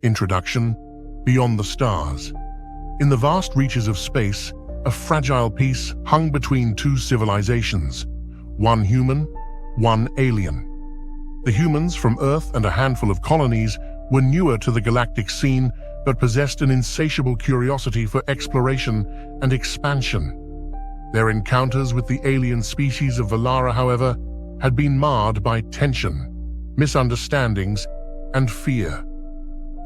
Introduction: Beyond the Stars. In the vast reaches of space, a fragile peace hung between two civilizations, one human, one alien. The humans from Earth and a handful of colonies were newer to the galactic scene but possessed an insatiable curiosity for exploration and expansion. Their encounters with the alien species of Valara, however, had been marred by tension, misunderstandings, and fear.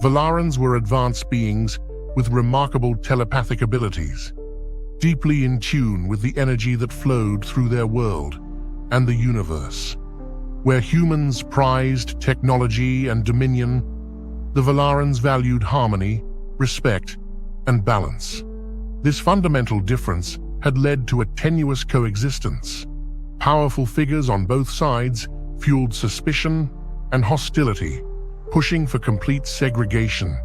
Valarans were advanced beings with remarkable telepathic abilities, deeply in tune with the energy that flowed through their world and the universe. Where humans prized technology and dominion, the Valarans valued harmony, respect, and balance. This fundamental difference had led to a tenuous coexistence. Powerful figures on both sides fueled suspicion and hostility, pushing for complete segregation.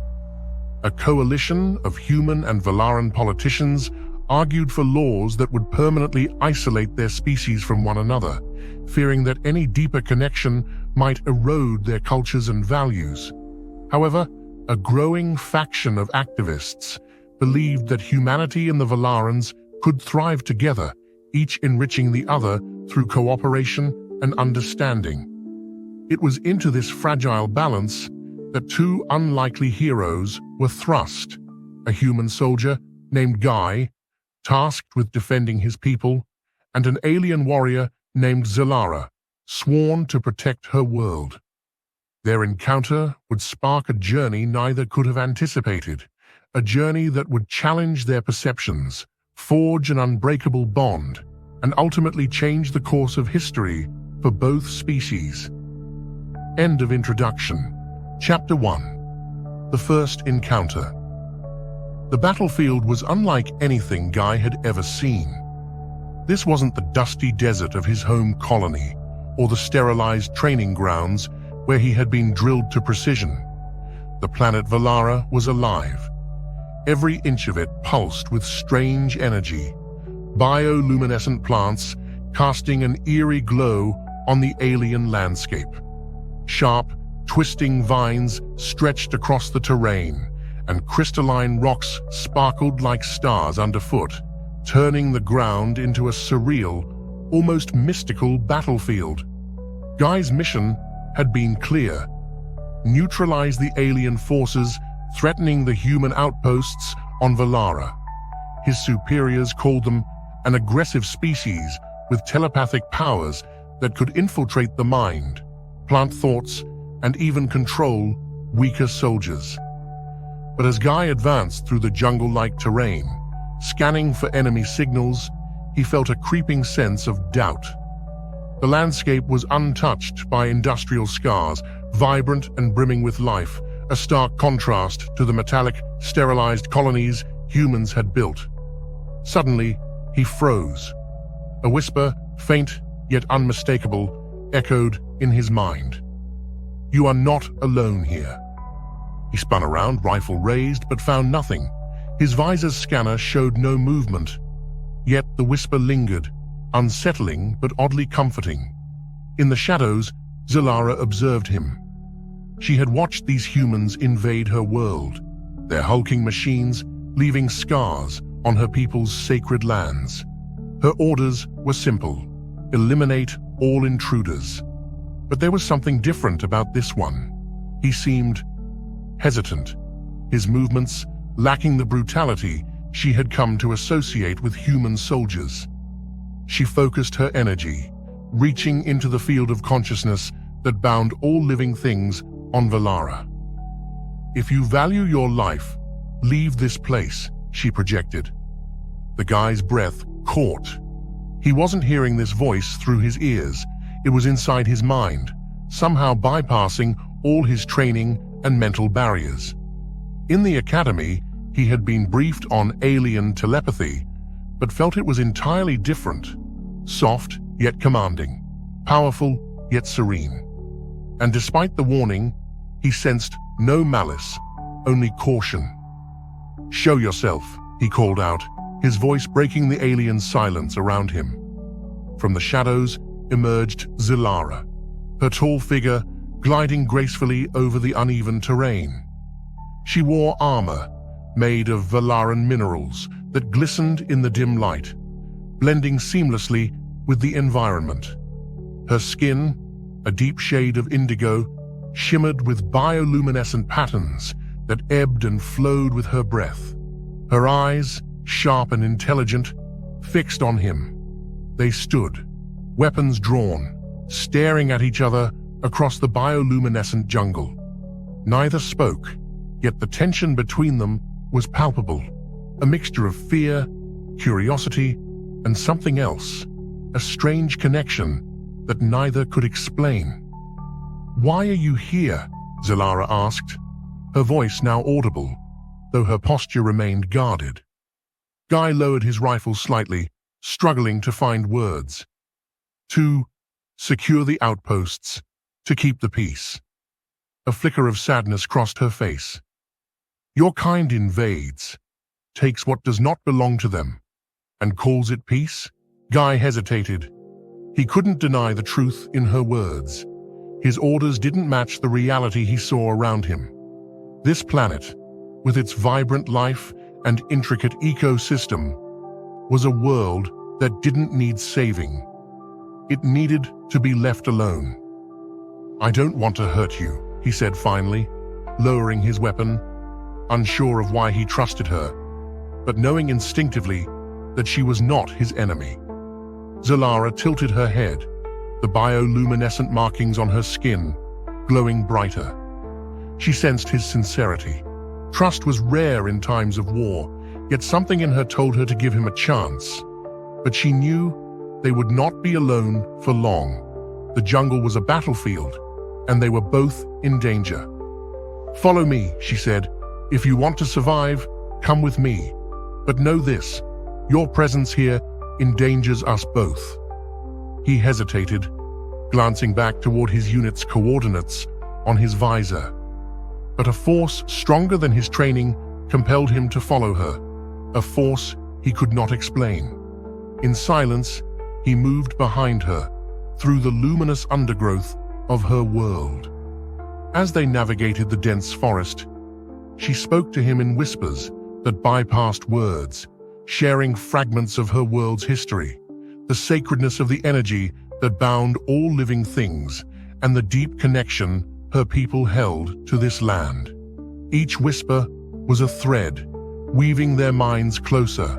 A coalition of human and Valaran politicians argued for laws that would permanently isolate their species from one another, fearing that any deeper connection might erode their cultures and values. However, a growing faction of activists believed that humanity and the Valarans could thrive together, each enriching the other through cooperation and understanding. It was into this fragile balance that two unlikely heroes were thrust: a human soldier named Guy, tasked with defending his people, and an alien warrior named Zalara, sworn to protect her world. Their encounter would spark a journey neither could have anticipated, a journey that would challenge their perceptions, forge an unbreakable bond, and ultimately change the course of history for both species. End of introduction. Chapter 1. The First Encounter. The battlefield was unlike anything Guy had ever seen. This wasn't the dusty desert of his home colony, or the sterilized training grounds where he had been drilled to precision. The planet Valara was alive. Every inch of it pulsed with strange energy, bioluminescent plants casting an eerie glow on the alien landscape. Sharp, twisting vines stretched across the terrain, and crystalline rocks sparkled like stars underfoot, turning the ground into a surreal, almost mystical battlefield. Guy's mission had been clear: neutralize the alien forces threatening the human outposts on Valara. His superiors called them an aggressive species with telepathic powers that could infiltrate the mind, plant thoughts, and even control weaker soldiers. But as Guy advanced through the jungle-like terrain, scanning for enemy signals, he felt a creeping sense of doubt. The landscape was untouched by industrial scars, vibrant and brimming with life, a stark contrast to the metallic, sterilized colonies humans had built. Suddenly, he froze. A whisper, faint yet unmistakable, echoed in his mind. "You are not alone here." He spun around, rifle raised, but found nothing. His visor's scanner showed no movement. Yet the whisper lingered, unsettling but oddly comforting. In the shadows, Zalara observed him. She had watched these humans invade her world, their hulking machines leaving scars on her people's sacred lands. Her orders were simple: eliminate all intruders. But there was something different about this one. He seemed hesitant, his movements lacking the brutality she had come to associate with human soldiers. She focused her energy, reaching into the field of consciousness that bound all living things on Valara. "If you value your life, leave this place," she projected. The guy's breath caught. He wasn't hearing this voice through his ears. It was inside his mind, somehow bypassing all his training and mental barriers. In the academy, he had been briefed on alien telepathy, but felt it was entirely different: soft yet commanding, powerful yet serene. And despite the warning, he sensed no malice, only caution. "Show yourself," he called out, his voice breaking the alien silence around him. From the shadows emerged Zalara, her tall figure gliding gracefully over the uneven terrain. She wore armor made of Valaran minerals that glistened in the dim light, blending seamlessly with the environment. Her skin, a deep shade of indigo, shimmered with bioluminescent patterns that ebbed and flowed with her breath. Her eyes, sharp and intelligent, fixed on him. They stood, weapons drawn, staring at each other across the bioluminescent jungle. Neither spoke, yet the tension between them was palpable, a mixture of fear, curiosity, and something else, a strange connection that neither could explain. "Why are you here?" Zalara asked, her voice now audible, though her posture remained guarded. Guy lowered his rifle slightly, struggling to find words. "To secure the outposts, to keep the peace." A flicker of sadness crossed her face. "Your kind invades, takes what does not belong to them, and calls it peace?" Guy hesitated. He couldn't deny the truth in her words. His orders didn't match the reality he saw around him. This planet, with its vibrant life and intricate ecosystem, was a world that didn't need saving. It needed to be left alone. "I don't want to hurt you," he said finally, lowering his weapon, unsure of why he trusted her, but knowing instinctively that she was not his enemy. Zalara tilted her head, the bioluminescent markings on her skin glowing brighter. She sensed his sincerity. Trust was rare in times of war, yet something in her told her to give him a chance. But she knew they would not be alone for long. The jungle was a battlefield, and they were both in danger. "Follow me," she said. "If you want to survive, come with me. But know this, your presence here endangers us both." He hesitated, glancing back toward his unit's coordinates on his visor. But a force stronger than his training compelled him to follow her, a force he could not explain. In silence, he moved behind her, through the luminous undergrowth of her world. As they navigated the dense forest, she spoke to him in whispers that bypassed words, sharing fragments of her world's history, the sacredness of the energy that bound all living things, and the deep connection her people held to this land. Each whisper was a thread, weaving their minds closer,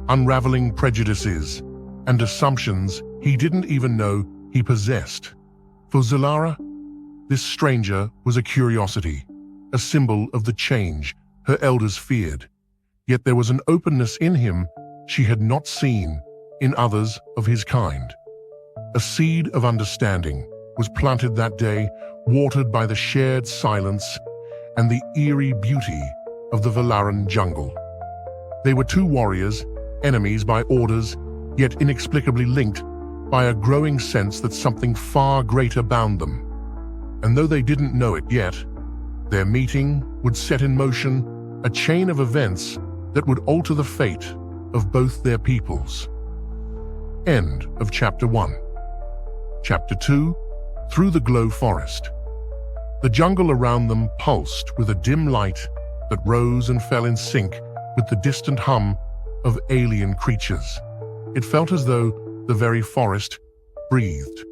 unraveling prejudices and assumptions he didn't even know he possessed. For Zalara, this stranger was a curiosity, a symbol of the change her elders feared. Yet there was an openness in him she had not seen in others of his kind. A seed of understanding was planted that day, watered by the shared silence and the eerie beauty of the Valaran jungle. They were two warriors, enemies by orders, yet inexplicably linked by a growing sense that something far greater bound them. And though they didn't know it yet, their meeting would set in motion a chain of events that would alter the fate of both their peoples. End of Chapter 1. Chapter 2. Through the Glow Forest. The jungle around them pulsed with a dim light that rose and fell in sync with the distant hum of alien creatures. It felt as though the very forest breathed.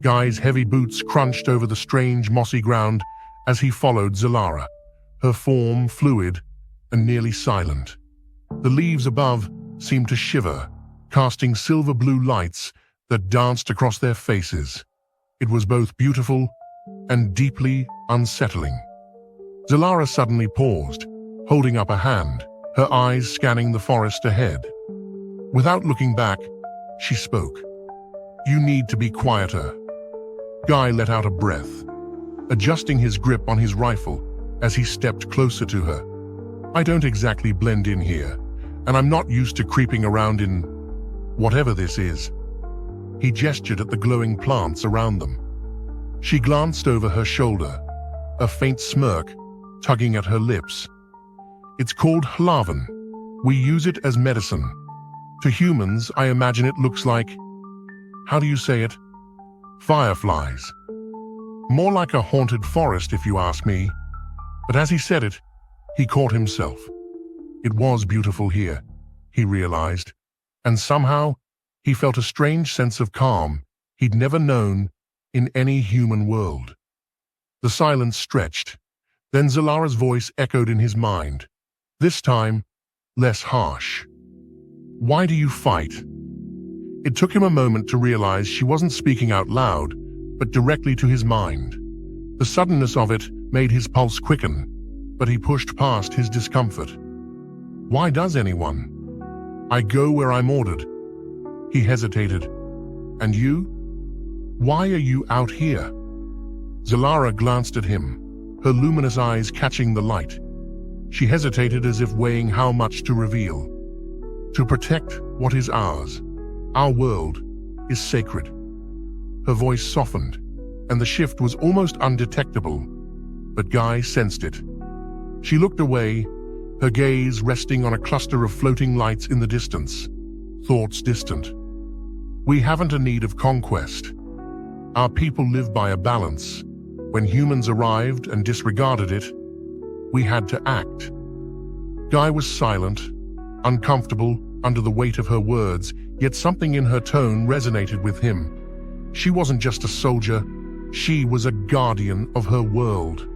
Guy's heavy boots crunched over the strange mossy ground as he followed Zalara, her form fluid and nearly silent. The leaves above seemed to shiver, casting silver-blue lights that danced across their faces. It was both beautiful and deeply unsettling. Zalara suddenly paused, holding up a hand, her eyes scanning the forest ahead. Without looking back, she spoke. "You need to be quieter." Guy let out a breath, adjusting his grip on his rifle as he stepped closer to her. "I don't exactly blend in here, and I'm not used to creeping around in whatever this is." He gestured at the glowing plants around them. She glanced over her shoulder, a faint smirk tugging at her lips. "It's called Hlavan. We use it as medicine. To humans, I imagine it looks like, how do you say it? Fireflies. More like a haunted forest, if you ask me." But as he said it, He caught himself. It was beautiful here, he realized, and somehow he felt a strange sense of calm he'd never known in any human world. The silence stretched. Then Zalara's voice echoed in his mind, this time less harsh. Why do you fight? It took him a moment to realize she wasn't speaking out loud, but directly to his mind. The suddenness of it made his pulse quicken, but he pushed past his discomfort. Why does anyone? I go where I'm ordered. He hesitated. And you? Why are you out here? Zalara glanced at him, her luminous eyes catching the light. She hesitated as if weighing how much to reveal. To protect what is ours. Our world is sacred. Her voice softened, and the shift was almost undetectable, but Guy sensed it. She looked away, her gaze resting on a cluster of floating lights in the distance, thoughts distant. We haven't a need of conquest. Our people live by a balance. When humans arrived and disregarded it, we had to act. Guy was silent, uncomfortable under the weight of her words, yet something in her tone resonated with him. She wasn't just a soldier, she was a guardian of her world.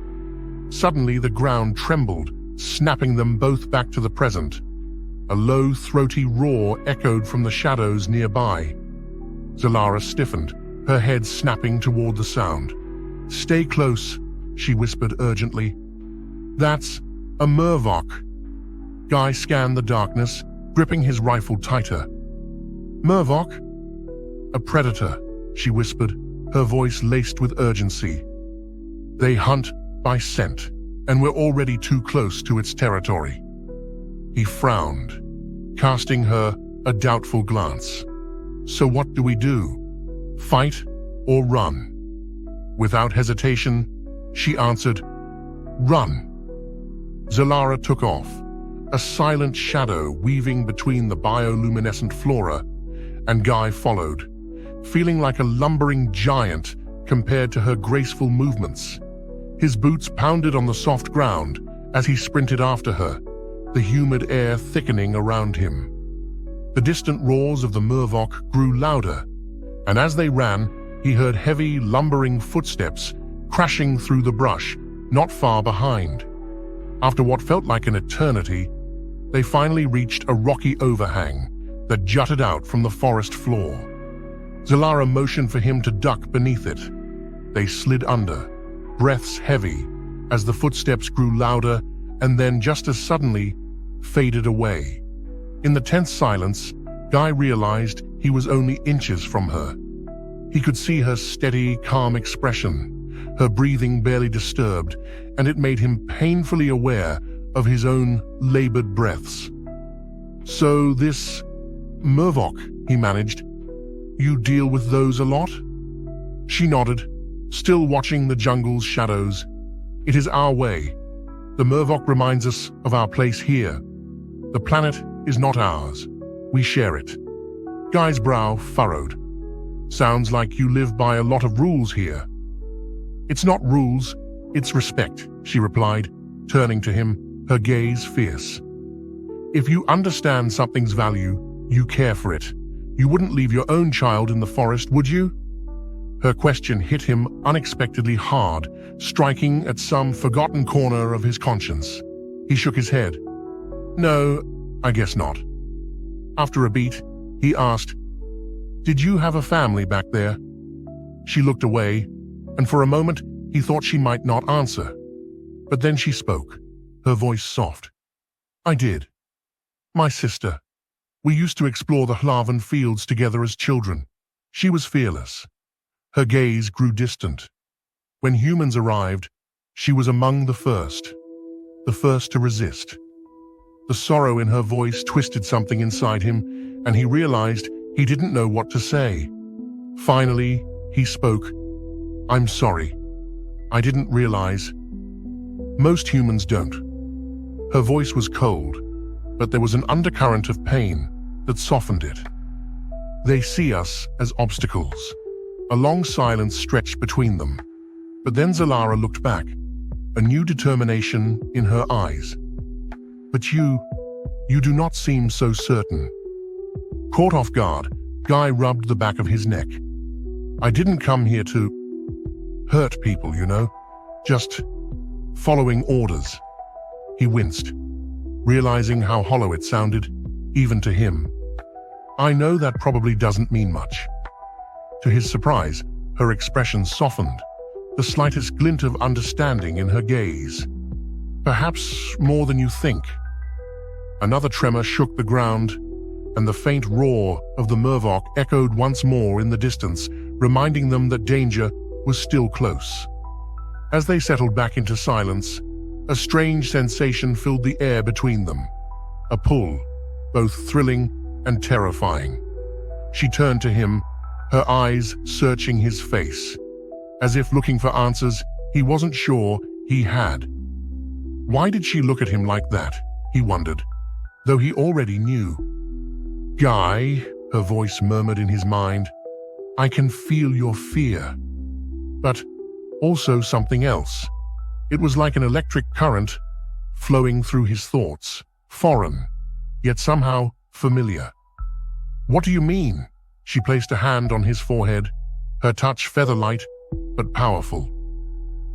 Suddenly the ground trembled, snapping them both back to the present. A low, throaty roar echoed from the shadows nearby. Zalara stiffened, her head snapping toward the sound. Stay close, she whispered urgently. That's a Murvok. Guy scanned the darkness, gripping his rifle tighter. Murvok? A predator, she whispered, her voice laced with urgency. They hunt by scent, and we're already too close to its territory. He frowned, casting her a doubtful glance. So what do we do? Fight or run? Without hesitation, she answered, Run. Zalara took off, a silent shadow weaving between the bioluminescent flora, and Guy followed, feeling like a lumbering giant compared to her graceful movements. His boots pounded on the soft ground as he sprinted after her, the humid air thickening around him. The distant roars of the Murvok grew louder, and as they ran, he heard heavy, lumbering footsteps crashing through the brush not far behind. After what felt like an eternity, they finally reached a rocky overhang that jutted out from the forest floor. Zalara motioned for him to duck beneath it. They slid under, breaths heavy, as the footsteps grew louder and then just as suddenly faded away. In the tense silence, Guy realized he was only inches from her. He could see her steady, calm expression, her breathing barely disturbed, and it made him painfully aware of his own labored breaths. So this Murvok, he managed, you deal with those a lot? She nodded, still watching the jungle's shadows. It is our way. The Murvok reminds us of our place here. The planet is not ours. We share it. Guy's brow furrowed. Sounds like you live by a lot of rules here. It's not rules, it's respect, she replied, turning to him, her gaze fierce. If you understand something's value, you care for it. You wouldn't leave your own child in the forest, would you? Her question hit him unexpectedly hard, striking at some forgotten corner of his conscience. He shook his head. No, I guess not. After a beat, he asked, Did you have a family back there? She looked away, and for a moment he thought she might not answer. But then she spoke, her voice soft. I did. My sister. We used to explore the Hlavan fields together as children. She was fearless. Her gaze grew distant. When humans arrived, she was among the first to resist. The sorrow in her voice twisted something inside him, and he realized he didn't know what to say. Finally, he spoke. I'm sorry. I didn't realize. Most humans don't. Her voice was cold, but there was an undercurrent of pain that softened it. They see us as obstacles. A long silence stretched between them. But then Zalara looked back, a new determination in her eyes. But you do not seem so certain." Caught off guard, Guy rubbed the back of his neck. "I didn't come here to hurt people, you know. Just following orders." He winced, realizing how hollow it sounded, even to him. "I know that probably doesn't mean much." To his surprise, her expression softened, the slightest glint of understanding in her gaze. "Perhaps more than you think." Another tremor shook the ground, and the faint roar of the Mervok echoed once more in the distance, reminding them that danger was still close. As they settled back into silence, a strange sensation filled the air between them. A pull, both thrilling and terrifying. She turned to him, her eyes searching his face, as if looking for answers he wasn't sure he had. Why did she look at him like that, he wondered, though he already knew. "Guy," her voice murmured in his mind, "I can feel your fear." But also something else. It was like an electric current flowing through his thoughts, foreign, yet somehow familiar. "What do you mean?" She placed a hand on his forehead, her touch feather-light but powerful.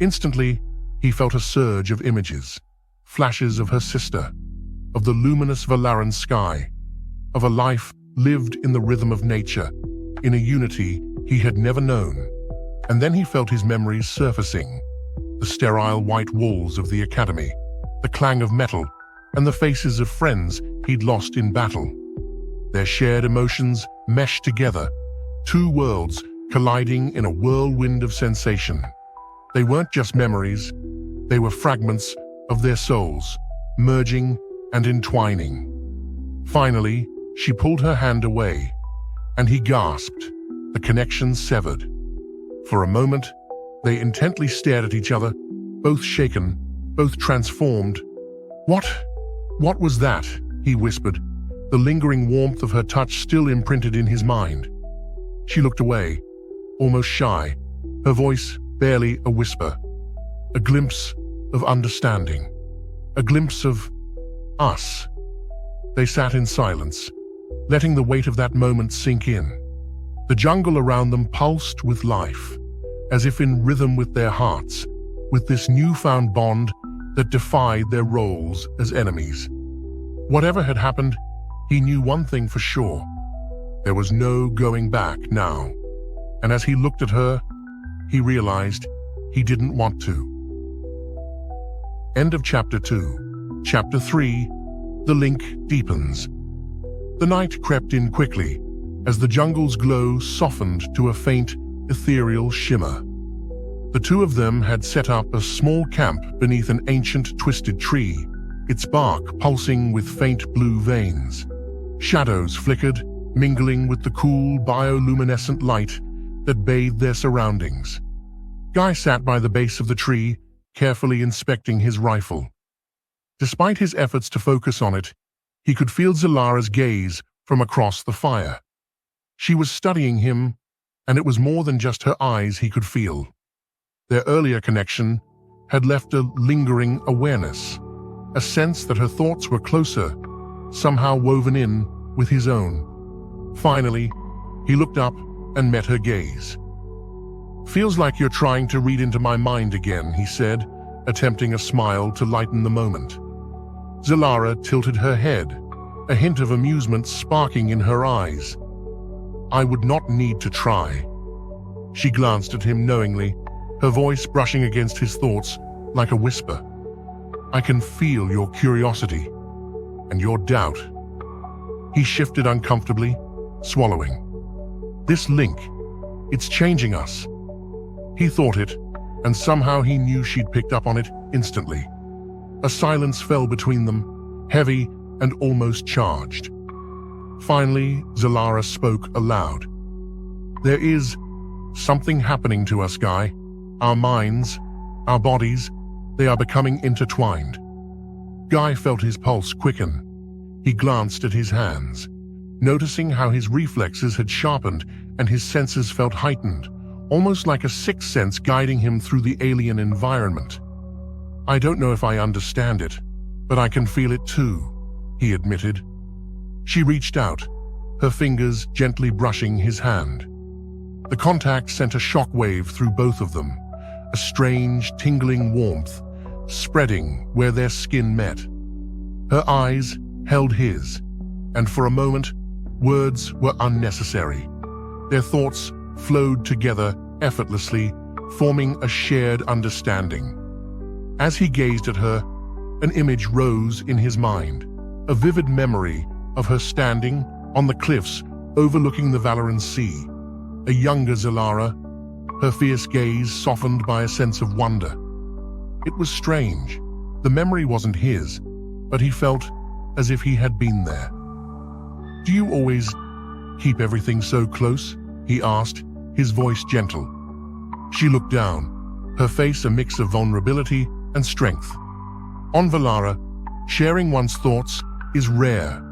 Instantly, he felt a surge of images, flashes of her sister, of the luminous Valaran sky, of a life lived in the rhythm of nature, in a unity he had never known. And then he felt his memories surfacing, the sterile white walls of the academy, the clang of metal, and the faces of friends he'd lost in battle. Their shared emotions meshed together, two worlds colliding in a whirlwind of sensation. They weren't just memories, they were fragments of their souls, merging and entwining. Finally, she pulled her hand away, and he gasped, the connection severed. For a moment, they intently stared at each other, both shaken, both transformed. What was that?" he whispered, the lingering warmth of her touch still imprinted in his mind. She looked away, almost shy, her voice barely a whisper. A glimpse of understanding, a glimpse of us. They sat in silence, letting the weight of that moment sink in. The jungle around them pulsed with life, as if in rhythm with their hearts, with this newfound bond that defied their roles as enemies. Whatever had happened, he knew one thing for sure. There was no going back now. And as he looked at her, he realized he didn't want to. End of Chapter 2. Chapter 3. The link deepens. The night crept in quickly, as the jungle's glow softened to a faint, ethereal shimmer. The two of them had set up a small camp beneath an ancient twisted tree, its bark pulsing with faint blue veins. Shadows flickered, mingling with the cool bioluminescent light that bathed their surroundings. Guy sat by the base of the tree, carefully inspecting his rifle. Despite his efforts to focus on it, he could feel Zalara's gaze from across the fire. She was studying him, and it was more than just her eyes he could feel. Their earlier connection had left a lingering awareness, a sense that her thoughts were closer, somehow woven in with his own. Finally, he looked up and met her gaze. "Feels like you're trying to read into my mind again," he said, attempting a smile to lighten the moment. Zalara tilted her head, a hint of amusement sparking in her eyes. "I would not need to try." She glanced at him knowingly, her voice brushing against his thoughts like a whisper. "I can feel your curiosity and your doubt." He shifted uncomfortably, swallowing. "This link, it's changing us." He thought it, and somehow he knew she'd picked up on it instantly. A silence fell between them, heavy and almost charged. Finally, Zalara spoke aloud. "There is something happening to us, Guy. Our minds, our bodies, they are becoming intertwined." Guy felt his pulse quicken. He glanced at his hands, noticing how his reflexes had sharpened and his senses felt heightened, almost like a sixth sense guiding him through the alien environment. "I don't know if I understand it," But I can feel it too, he admitted. She reached out, her fingers gently brushing his hand. The contact sent a shockwave through both of them, a strange, tingling warmth spreading where their skin met. Her eyes held his, and for a moment, words were unnecessary. Their thoughts flowed together effortlessly, forming a shared understanding. As he gazed at her, an image rose in his mind, a vivid memory of her standing on the cliffs overlooking the Valoran Sea, a younger Zalara, her fierce gaze softened by a sense of wonder. It was strange. The memory wasn't his, but he felt as if he had been there. "Do you always keep everything so close?" he asked, his voice gentle. She looked down, her face a mix of vulnerability and strength. On Valara, sharing one's thoughts is rare.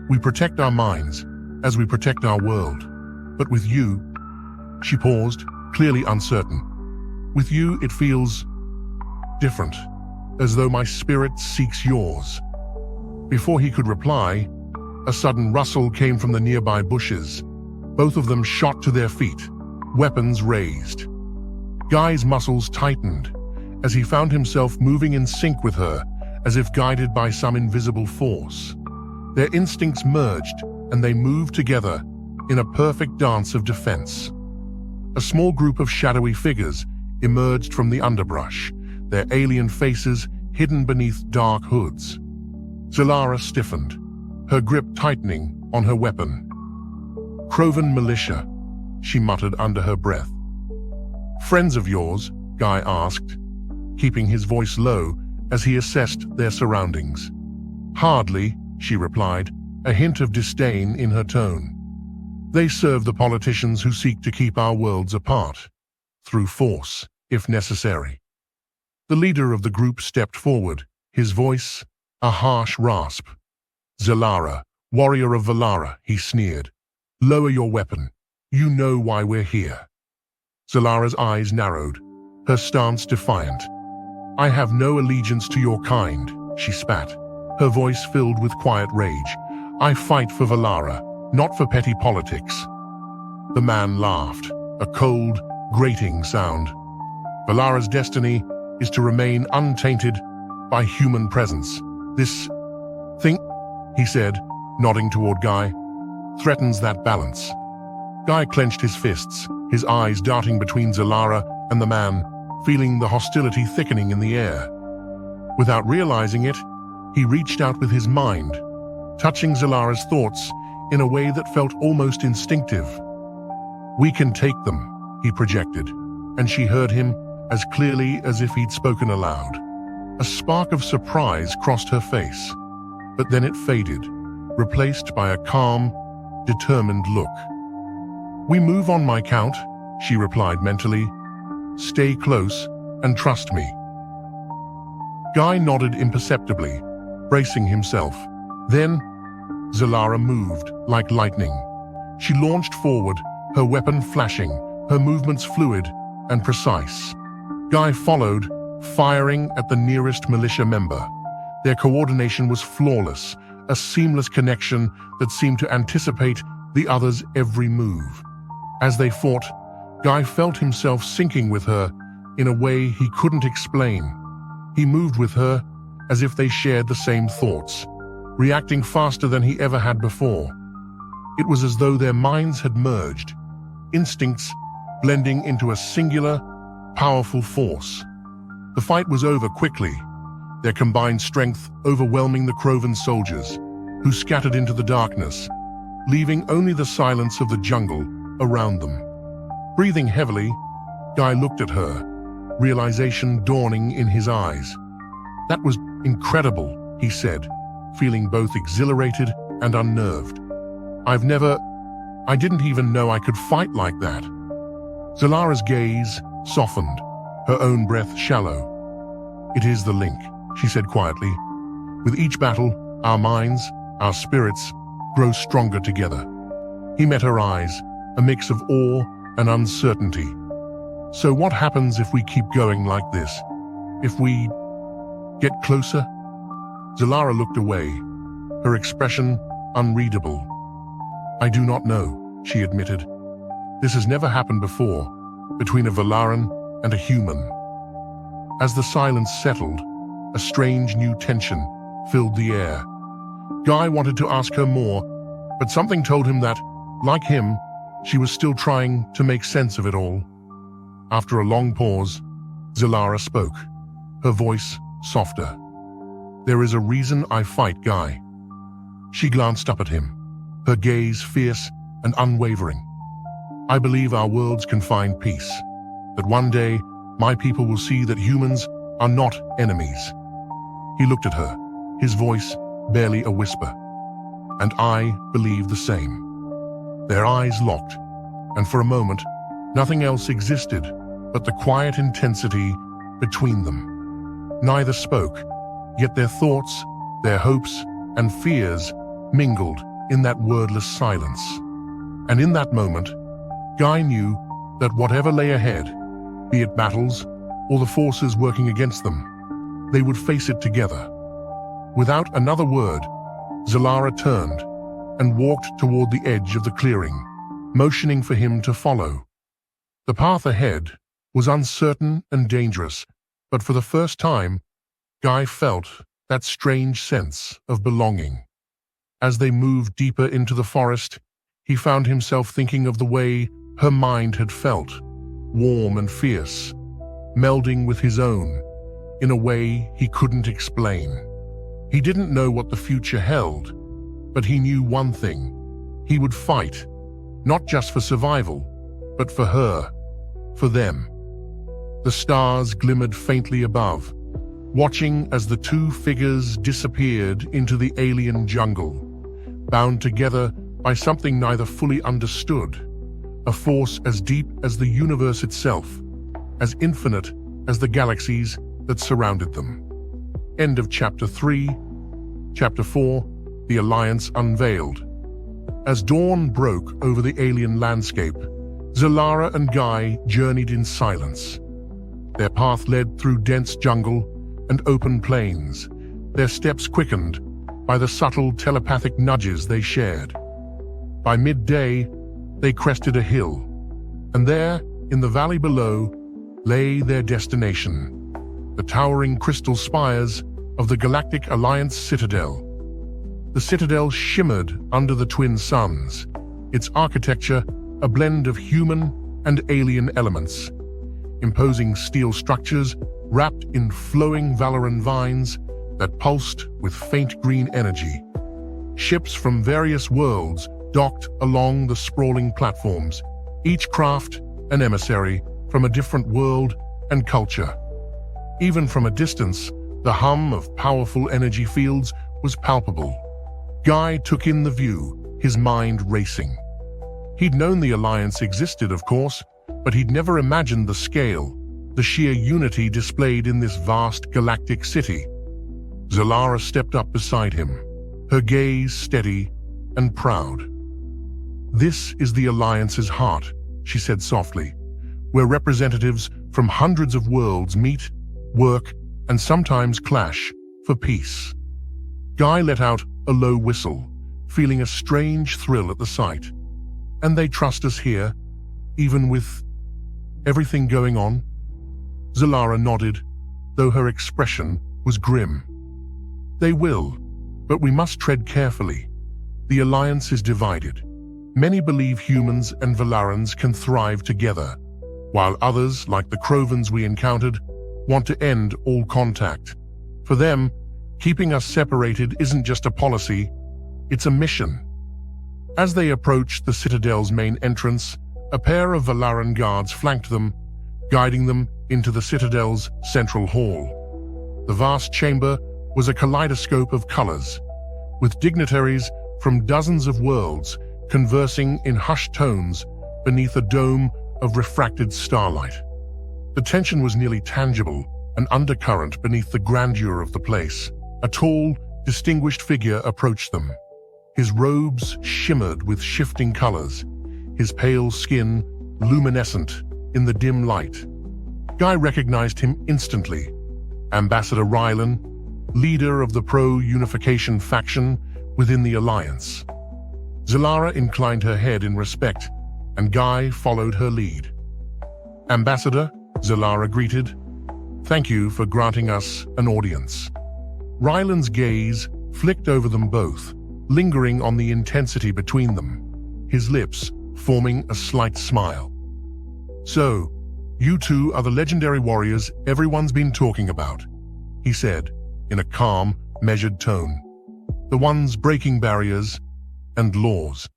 We protect our minds as we protect our world. But with you, she paused, clearly uncertain. With you, it feels different, as though my spirit seeks yours. Before he could reply, a sudden rustle came from the nearby bushes. Both of them shot to their feet, weapons raised. Guy's muscles tightened as he found himself moving in sync with her, as if guided by some invisible force. Their instincts merged, and they moved together in a perfect dance of defense. A small group of shadowy figures emerged from the underbrush, their alien faces hidden beneath dark hoods. Zalara stiffened, her grip tightening on her weapon. "Krovan militia," she muttered under her breath. "Friends of yours?" Guy asked, keeping his voice low as he assessed their surroundings. "Hardly," she replied, a hint of disdain in her tone. "They serve the politicians who seek to keep our worlds apart, through force, if necessary." The leader of the group stepped forward, his voice a harsh rasp. "Zalara, warrior of Valara," he sneered. "Lower your weapon. You know why we're here." Zalara's eyes narrowed, her stance defiant. "I have no allegiance to your kind," she spat, her voice filled with quiet rage. "I fight for Valara, not for petty politics." The man laughed, a cold, grating sound. "Valara's destiny is to remain untainted by human presence. This thing," he said, nodding toward Guy, "threatens that balance." Guy clenched his fists, his eyes darting between Zalara and the man, feeling the hostility thickening in the air. Without realizing it, he reached out with his mind, touching Zalara's thoughts in a way that felt almost instinctive. "We can take them," he projected, and she heard him as clearly as if he'd spoken aloud. A spark of surprise crossed her face, but then it faded, replaced by a calm, determined look. "We move on my count," she replied mentally. "Stay close and trust me." Guy nodded imperceptibly, bracing himself. Then, Zalara moved like lightning. She launched forward, her weapon flashing, her movements fluid and precise. Guy followed, firing at the nearest militia member. Their coordination was flawless, a seamless connection that seemed to anticipate the other's every move. As they fought, Guy felt himself sinking with her in a way he couldn't explain. He moved with her as if they shared the same thoughts, reacting faster than he ever had before. It was as though their minds had merged, instincts blending into a singular, powerful force. The fight was over quickly, their combined strength overwhelming the Krovan soldiers, who scattered into the darkness, leaving only the silence of the jungle around them. Breathing heavily, Guy looked at her, realization dawning in his eyes. "That was incredible," he said, feeling both exhilarated and unnerved. I didn't even know I could fight like that." Zalara's gaze softened, her own breath shallow. "It is the link," she said quietly. "With each battle, our minds, our spirits, grow stronger together." He met her eyes, a mix of awe and uncertainty. "So what happens if we keep going like this? If we get closer?" Zalara looked away, her expression unreadable. "I do not know," she admitted. "This has never happened before, between a Valaran and a human." As the silence settled, a strange new tension filled the air. Guy wanted to ask her more, but something told him that, like him, she was still trying to make sense of it all. After a long pause, Zalara spoke, her voice softer. "There is a reason I fight, Guy." She glanced up at him, her gaze fierce and unwavering. "I believe our worlds can find peace, that one day my people will see that humans are not enemies." He looked at her, his voice barely a whisper. "And I believe the same." Their eyes locked, and for a moment, nothing else existed but the quiet intensity between them. Neither spoke, yet their thoughts, their hopes, and fears mingled in that wordless silence. And in that moment, Guy knew that whatever lay ahead, be it battles or the forces working against them, they would face it together. Without another word, Zalara turned and walked toward the edge of the clearing, motioning for him to follow. The path ahead was uncertain and dangerous, but for the first time, Guy felt that strange sense of belonging. As they moved deeper into the forest, he found himself thinking of the way her mind had felt, warm and fierce, melding with his own, in a way he couldn't explain. He didn't know what the future held, but he knew one thing: he would fight, not just for survival, but for her, for them. The stars glimmered faintly above, watching as the two figures disappeared into the alien jungle, bound together by something neither fully understood, a force as deep as the universe itself, as infinite as the galaxies that surrounded them. End of Chapter 3. Chapter 4, The Alliance Unveiled. As dawn broke over the alien landscape, Zalara and Guy journeyed in silence. Their path led through dense jungle and open plains, their steps quickened by the subtle telepathic nudges they shared. By midday, they crested a hill, and there, in the valley below, lay their destination, the towering crystal spires of the Galactic Alliance Citadel. The citadel shimmered under the twin suns, its architecture a blend of human and alien elements. Imposing steel structures wrapped in flowing Valaran vines that pulsed with faint green energy. Ships from various worlds docked along the sprawling platforms, each craft an emissary from a different world and culture. Even from a distance, the hum of powerful energy fields was palpable. Guy took in the view, his mind racing. He'd known the Alliance existed, of course, but he'd never imagined the scale, the sheer unity displayed in this vast galactic city. Zalara stepped up beside him, her gaze steady and proud. "This is the Alliance's heart," she said softly, "where representatives from hundreds of worlds meet, work, and sometimes clash for peace." Guy let out a low whistle, feeling a strange thrill at the sight. "And they trust us here, even with everything going on?" Zalara nodded, though her expression was grim. "They will, but we must tread carefully. The Alliance is divided. Many believe humans and Valarans can thrive together, while others, like the Crovans we encountered, want to end all contact. For them, keeping us separated isn't just a policy, it's a mission." As they approached the Citadel's main entrance, a pair of Valaran guards flanked them, guiding them into the Citadel's central hall. The vast chamber was a kaleidoscope of colors, with dignitaries from dozens of worlds conversing in hushed tones beneath a dome of refracted starlight. The tension was nearly tangible, an undercurrent beneath the grandeur of the place. A tall, distinguished figure approached them. His robes shimmered with shifting colors, his pale skin luminescent in the dim light. Guy recognized him instantly. Ambassador Rylan, leader of the pro-unification faction within the Alliance. Zalara inclined her head in respect, and Guy followed her lead. "Ambassador," Zalara greeted, "thank you for granting us an audience." Ryland's gaze flicked over them both, lingering on the intensity between them, his lips forming a slight smile. "So, you two are the legendary warriors everyone's been talking about," he said, in a calm, measured tone. "The ones breaking barriers and laws."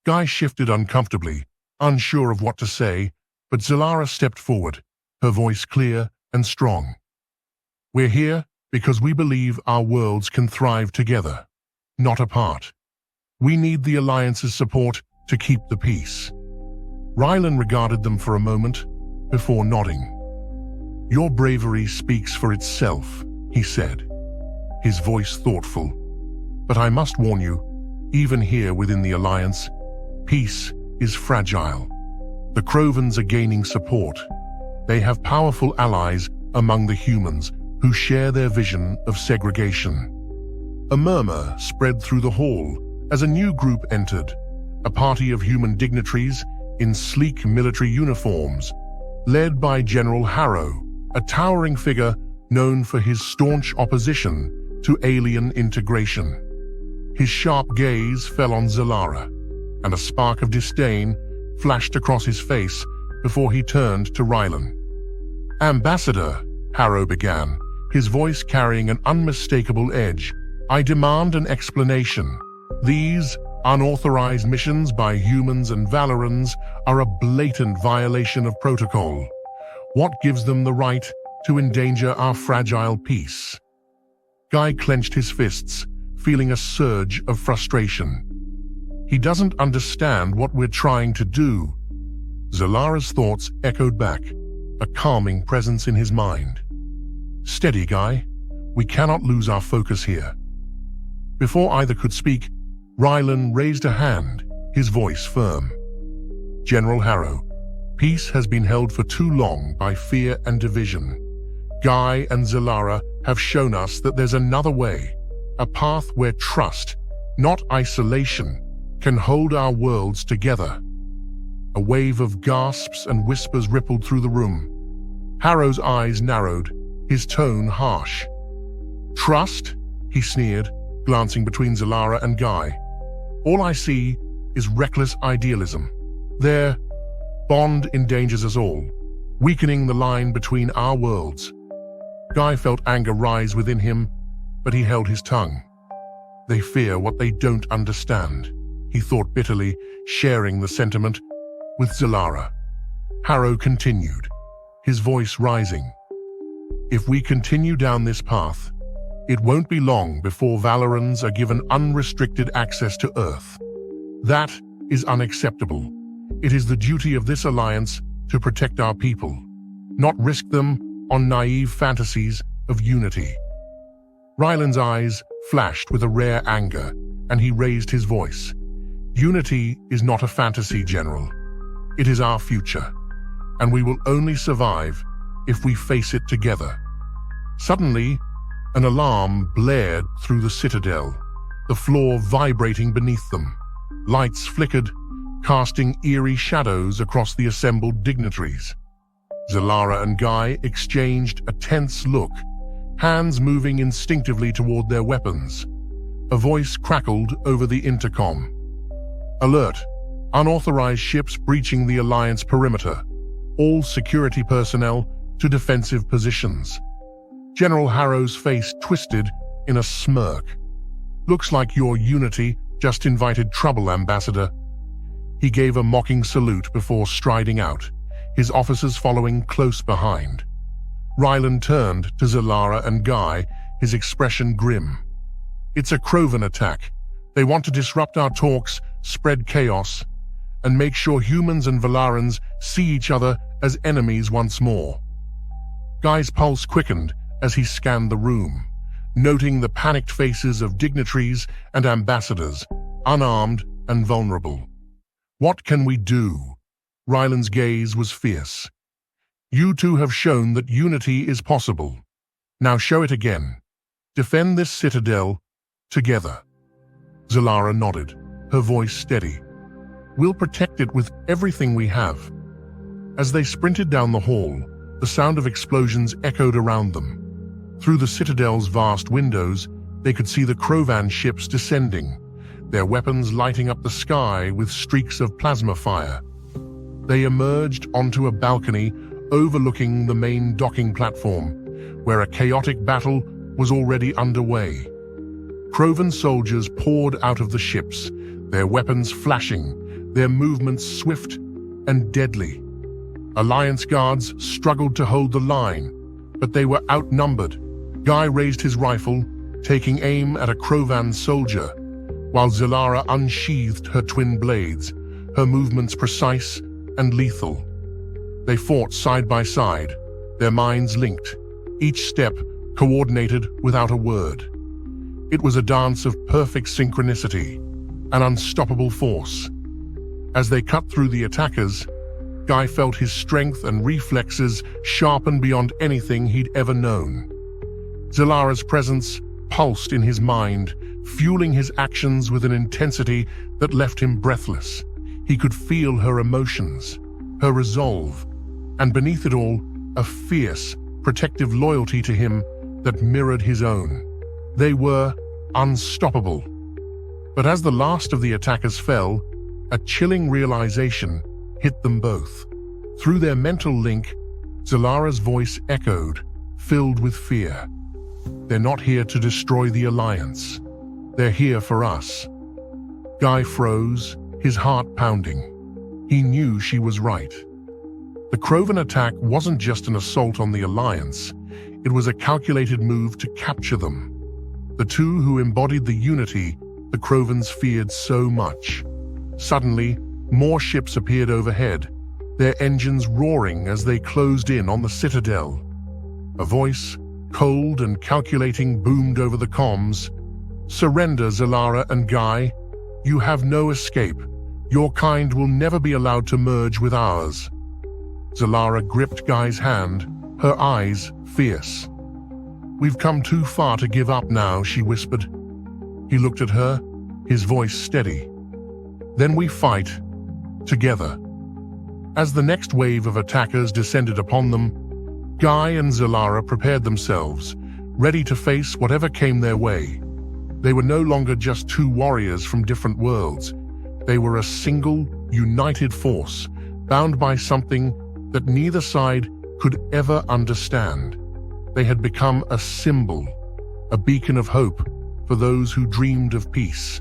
Guy shifted uncomfortably, unsure of what to say, but Zalara stepped forward, her voice clear and strong. "We're here because we believe our worlds can thrive together, not apart. We need the Alliance's support to keep the peace." Ryland regarded them for a moment before nodding. "Your bravery speaks for itself," he said, his voice thoughtful. "But I must warn you, even here within the Alliance, peace is fragile. The Crovens are gaining support. They have powerful allies among the humans who share their vision of segregation." A murmur spread through the hall as a new group entered, a party of human dignitaries in sleek military uniforms, led by General Harrow, a towering figure known for his staunch opposition to alien integration. His sharp gaze fell on Zalara, and a spark of disdain flashed across his face before he turned to Ryland. "Ambassador," Harrow began, his voice carrying an unmistakable edge, "I demand an explanation. These unauthorized missions by humans and Valorans are a blatant violation of protocol. What gives them the right to endanger our fragile peace?" Guy clenched his fists, feeling a surge of frustration. "He doesn't understand what we're trying to do." Zalara's thoughts echoed back, a calming presence in his mind. "Steady, Guy. We cannot lose our focus here." Before either could speak, Ryland raised a hand, his voice firm. "General Harrow, peace has been held for too long by fear and division. Guy and Zalara have shown us that there's another way, a path where trust, not isolation, can hold our worlds together." A wave of gasps and whispers rippled through the room. Harrow's eyes narrowed, his tone harsh. "Trust?" he sneered, glancing between Zalara and Guy. "All I see is reckless idealism. Their bond endangers us all, weakening the line between our worlds." Guy felt anger rise within him, but he held his tongue. "They fear what they don't understand," he thought bitterly, sharing the sentiment with Zalara. Harrow continued, his voice rising. "If we continue down this path, it won't be long before Valorans are given unrestricted access to Earth. That is unacceptable. It is the duty of this alliance to protect our people, not risk them on naive fantasies of unity." Ryland's eyes flashed with a rare anger, and he raised his voice. "Unity is not a fantasy, General. It is our future, and we will only survive if we face it together." Suddenly, an alarm blared through the citadel, the floor vibrating beneath them. Lights flickered, casting eerie shadows across the assembled dignitaries. Zalara and Guy exchanged a tense look, hands moving instinctively toward their weapons. A voice crackled over the intercom. "Alert! Unauthorized ships breaching the Alliance perimeter. All security personnel to defensive positions." General Harrow's face twisted in a smirk. "Looks like your unity just invited trouble, Ambassador." He gave a mocking salute before striding out, his officers following close behind. Ryland turned to Zalara and Guy, his expression grim. "It's a Croven attack. They want to disrupt our talks, spread chaos, and make sure humans and Valarans see each other as enemies once more." Guy's pulse quickened as he scanned the room, noting the panicked faces of dignitaries and ambassadors, unarmed and vulnerable. "What can we do?" Ryland's gaze was fierce. "You two have shown that unity is possible. Now show it again." Defend this citadel together." Zalara nodded, her voice steady. "We'll protect it with everything we have." As they sprinted down the hall, the sound of explosions echoed around them. Through the citadel's vast windows, they could see the Krovan ships descending, their weapons lighting up the sky with streaks of plasma fire. They emerged onto a balcony overlooking the main docking platform, where a chaotic battle was already underway. Krovan soldiers poured out of the ships, their weapons flashing, their movements swift and deadly. Alliance guards struggled to hold the line, but they were outnumbered. Guy raised his rifle, taking aim at a Krovan soldier, while Zalara unsheathed her twin blades, her movements precise and lethal. They fought side by side, their minds linked, each step coordinated without a word. It was a dance of perfect synchronicity, an unstoppable force. As they cut through the attackers, Guy felt his strength and reflexes sharpen beyond anything he'd ever known. Zalara's presence pulsed in his mind, fueling his actions with an intensity that left him breathless. He could feel her emotions, her resolve, and beneath it all, a fierce, protective loyalty to him that mirrored his own. They were unstoppable. But as the last of the attackers fell, a chilling realization hit them both. Through their mental link, Zalara's voice echoed, filled with fear. "They're not here to destroy the Alliance. They're here for us." Guy froze, his heart pounding. He knew she was right. The Krovan attack wasn't just an assault on the Alliance. It was a calculated move to capture them. The two who embodied the unity the Krovans feared so much. Suddenly, more ships appeared overhead, their engines roaring as they closed in on the citadel. A voice, cold and calculating, boomed over the comms. "Surrender, Zalara and Guy. You have no escape. Your kind will never be allowed to merge with ours." Zalara gripped Guy's hand, her eyes fierce. "We've come too far to give up now," she whispered. He looked at her, his voice steady. "Then we fight, together." As the next wave of attackers descended upon them, Guy and Zalara prepared themselves, ready to face whatever came their way. They were no longer just two warriors from different worlds. They were a single, united force, bound by something that neither side could ever understand. They had become a symbol, a beacon of hope for those who dreamed of peace,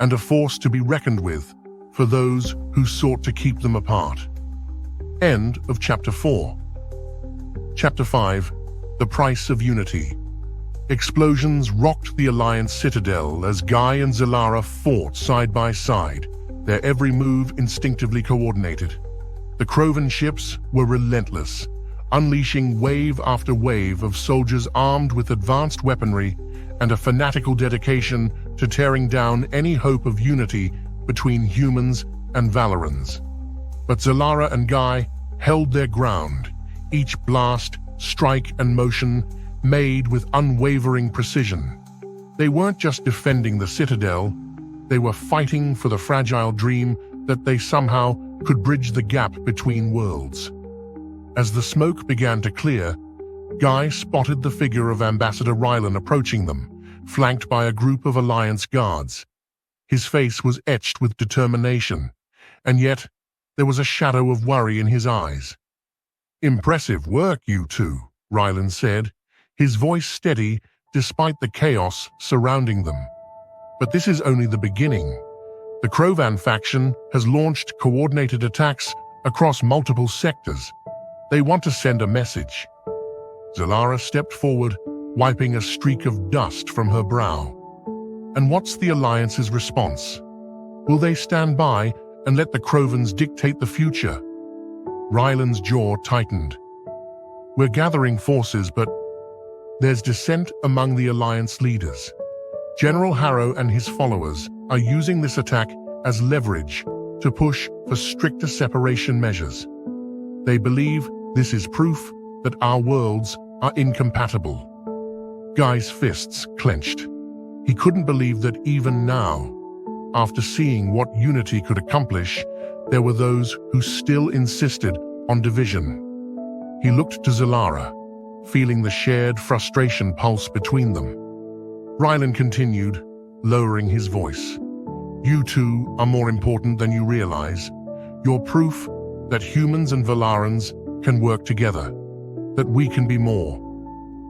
and a force to be reckoned with for those who sought to keep them apart. End of Chapter 4. Chapter 5. The Price of Unity. Explosions rocked the Alliance citadel as Guy and Zalara fought side by side, their every move instinctively coordinated. The Krovan ships were relentless, unleashing wave after wave of soldiers armed with advanced weaponry and a fanatical dedication to tearing down any hope of unity between humans and Valorans. But Zalara and Guy held their ground, each blast, strike, and motion made with unwavering precision. They weren't just defending the citadel, they were fighting for the fragile dream that they somehow could bridge the gap between worlds. As the smoke began to clear, Guy spotted the figure of Ambassador Rylan approaching them, flanked by a group of Alliance guards. His face was etched with determination, and yet there was a shadow of worry in his eyes. "Impressive work, you two," Rylan said, his voice steady despite the chaos surrounding them. "But this is only the beginning. The Krovan faction has launched coordinated attacks across multiple sectors. They want to send a message." Zalara stepped forward, wiping a streak of dust from her brow. "And what's the Alliance's response? Will they stand by and let the Krovans dictate the future?" Rylan's jaw tightened. "We're gathering forces, but there's dissent among the Alliance leaders. General Harrow and his followers are using this attack as leverage to push for stricter separation measures. They believe this is proof that our worlds are incompatible." Guy's fists clenched. He couldn't believe that even now, after seeing what unity could accomplish, there were those who still insisted on division. He looked to Zalara, feeling the shared frustration pulse between them. Rylan continued, lowering his voice. You two are more important than you realize. You're proof that humans and Valarans can work together, that we can be more.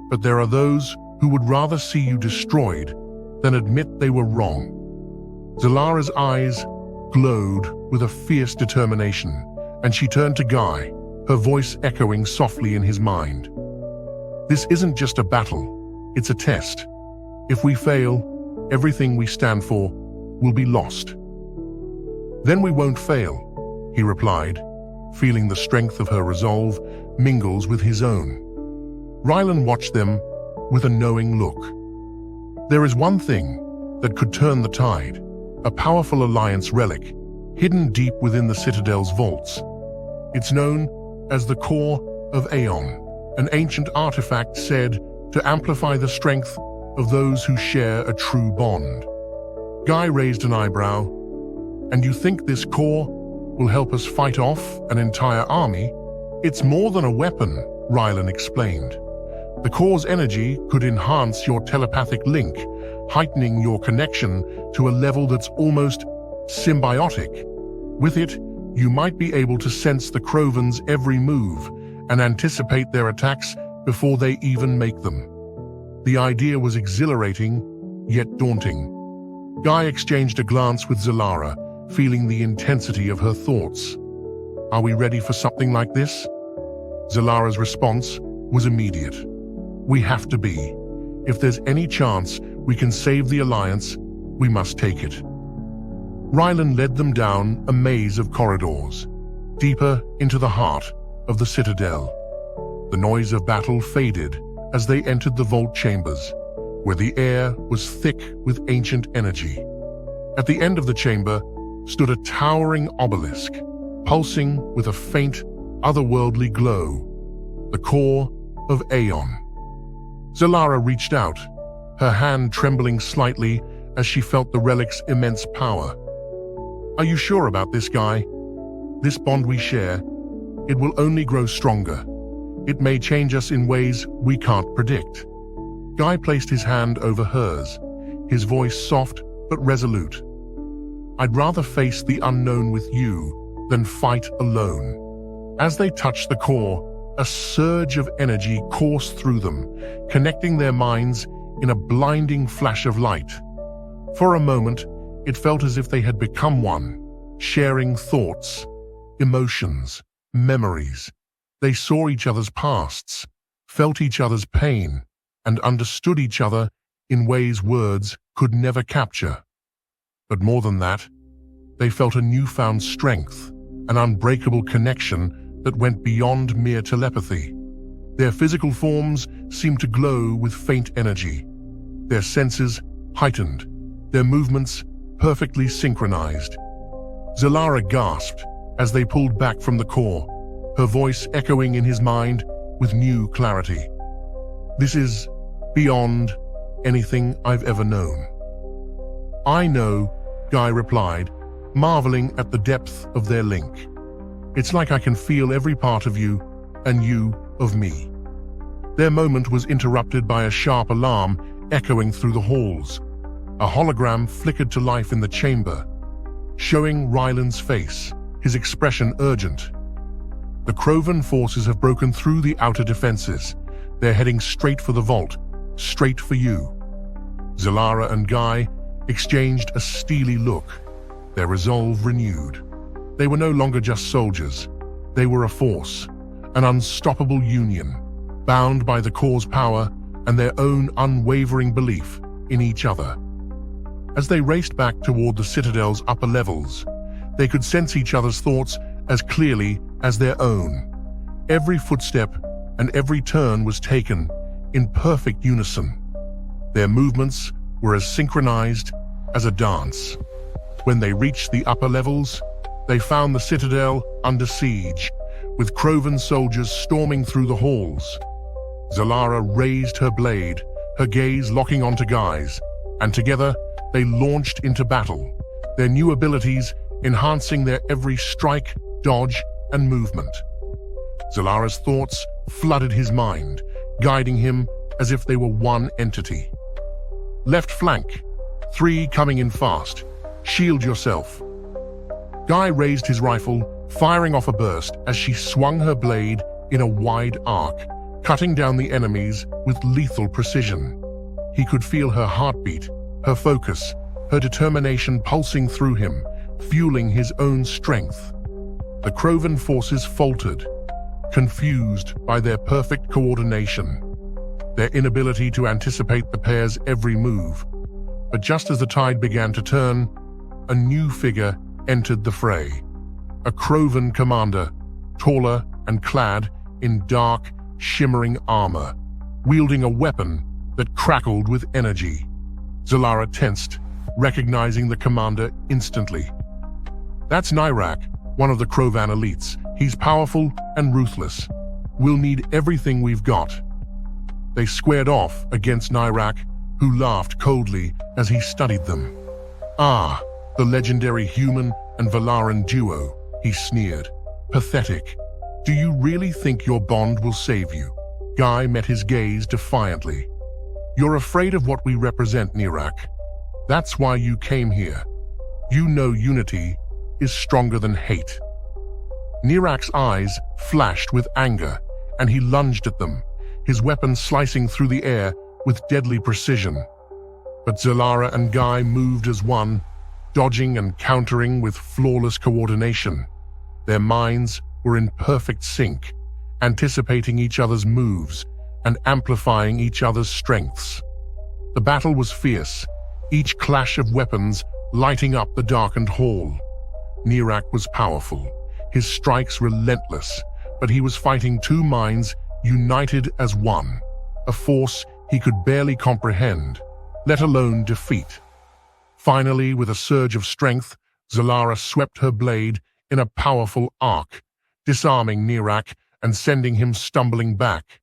But there are those who would rather see you destroyed than admit they were wrong. Zalara's eyes glowed with a fierce determination, and she turned to Guy, her voice echoing softly in his mind. This isn't just a battle, it's a test. If we fail, everything we stand for will be lost. Then we won't fail, he replied, feeling the strength of her resolve mingles with his own. Rylan watched them with a knowing look. There is one thing that could turn the tide, a powerful Alliance relic, hidden deep within the Citadel's vaults. It's known as the Core of Aeon, an ancient artifact said to amplify the strength of those who share a true bond. Guy raised an eyebrow. And you think this core will help us fight off an entire army? It's more than a weapon, Rylan explained. The core's energy could enhance your telepathic link, heightening your connection to a level that's almost symbiotic. With it, you might be able to sense the Crovens' every move and anticipate their attacks before they even make them. The idea was exhilarating, yet daunting. Guy exchanged a glance with Zalara, feeling the intensity of her thoughts. Are we ready for something like this? Zalara's response was immediate. We have to be. If there's any chance we can save the Alliance, we must take it. Rylan led them down a maze of corridors, deeper into the heart of the Citadel. The noise of battle faded as they entered the vault chambers, where the air was thick with ancient energy. At the end of the chamber stood a towering obelisk, pulsing with a faint, otherworldly glow, the core of Aeon. Zalara reached out, her hand trembling slightly as she felt the relic's immense power. Are you sure about this, Guy? This bond we share, it will only grow stronger. It may change us in ways we can't predict. Guy placed his hand over hers, his voice soft but resolute. I'd rather face the unknown with you than fight alone. As they touched the core, a surge of energy coursed through them, connecting their minds in a blinding flash of light. For a moment, it felt as if they had become one, sharing thoughts, emotions, memories. They saw each other's pasts, felt each other's pain, and understood each other in ways words could never capture. But more than that, they felt a newfound strength, an unbreakable connection that went beyond mere telepathy. Their physical forms seemed to glow with faint energy, their senses heightened, their movements perfectly synchronized. Zalara gasped as they pulled back from the core, her voice echoing in his mind with new clarity. This is beyond anything I've ever known. I know, Guy replied, marveling at the depth of their link. It's like I can feel every part of you, and you of me. Their moment was interrupted by a sharp alarm echoing through the halls. A hologram flickered to life in the chamber, showing Rylan's face, his expression urgent. The Crovan forces have broken through the outer defenses. They're heading straight for the vault, straight for you. Zalara and Guy exchanged a steely look, their resolve renewed. They were no longer just soldiers. They were a force, an unstoppable union, bound by the core's power and their own unwavering belief in each other. As they raced back toward the Citadel's upper levels, they could sense each other's thoughts as clearly as their own. Every footstep and every turn was taken in perfect unison. Their movements were as synchronized as a dance. When they reached the upper levels, they found the Citadel under siege, with Crovan soldiers storming through the halls. Zalara raised her blade, her gaze locking onto Guy's, and together they launched into battle, their new abilities enhancing their every strike, dodge, and movement. Zalara's thoughts flooded his mind, guiding him as if they were one entity. Left flank. 3 coming in fast. Shield yourself. Guy raised his rifle, firing off a burst as she swung her blade in a wide arc, cutting down the enemies with lethal precision. He could feel her heartbeat, her focus, her determination pulsing through him, fueling his own strength. The Krovan forces faltered, confused by their perfect coordination, their inability to anticipate the pair's every move. But just as the tide began to turn, a new figure entered the fray. A Krovan commander, taller and clad in dark, shimmering armor, wielding a weapon that crackled with energy. Zalara tensed, recognizing the commander instantly. That's Nyrak, one of the Krovan elites. He's powerful and ruthless. We'll need everything we've got. They squared off against Nyrak, who laughed coldly as he studied them. Ah, the legendary human and Valaran duo, he sneered. Pathetic. Do you really think your bond will save you? Guy met his gaze defiantly. You're afraid of what we represent, Nyrak. That's why you came here. You know unity is stronger than hate. Nyrak's eyes flashed with anger, and he lunged at them, his weapon slicing through the air with deadly precision. But Zalara and Guy moved as one, dodging and countering with flawless coordination. Their minds were in perfect sync, anticipating each other's moves and amplifying each other's strengths. The battle was fierce, each clash of weapons lighting up the darkened hall. Nyrak was powerful, his strikes relentless, but he was fighting 2 minds united as one, a force he could barely comprehend, let alone defeat. Finally, with a surge of strength, Zalara swept her blade in a powerful arc, disarming Nyrak and sending him stumbling back.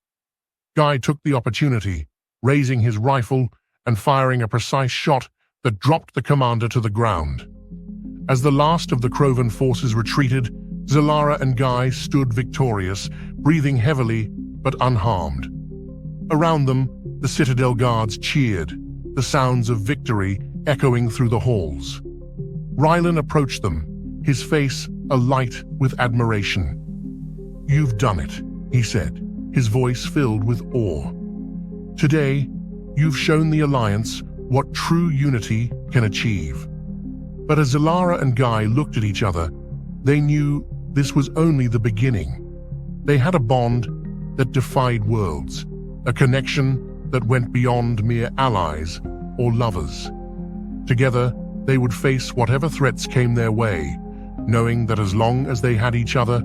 Guy took the opportunity, raising his rifle and firing a precise shot that dropped the commander to the ground. As the last of the Krovan forces retreated, Zalara and Guy stood victorious, breathing heavily but unharmed. Around them, the Citadel guards cheered, the sounds of victory echoing through the halls. Rylan approached them, his face alight with admiration. You've done it, he said, his voice filled with awe. Today, you've shown the Alliance what true unity can achieve. But as Zalara and Guy looked at each other, they knew this was only the beginning. They had a bond that defied worlds, a connection that went beyond mere allies or lovers. Together, they would face whatever threats came their way, knowing that as long as they had each other,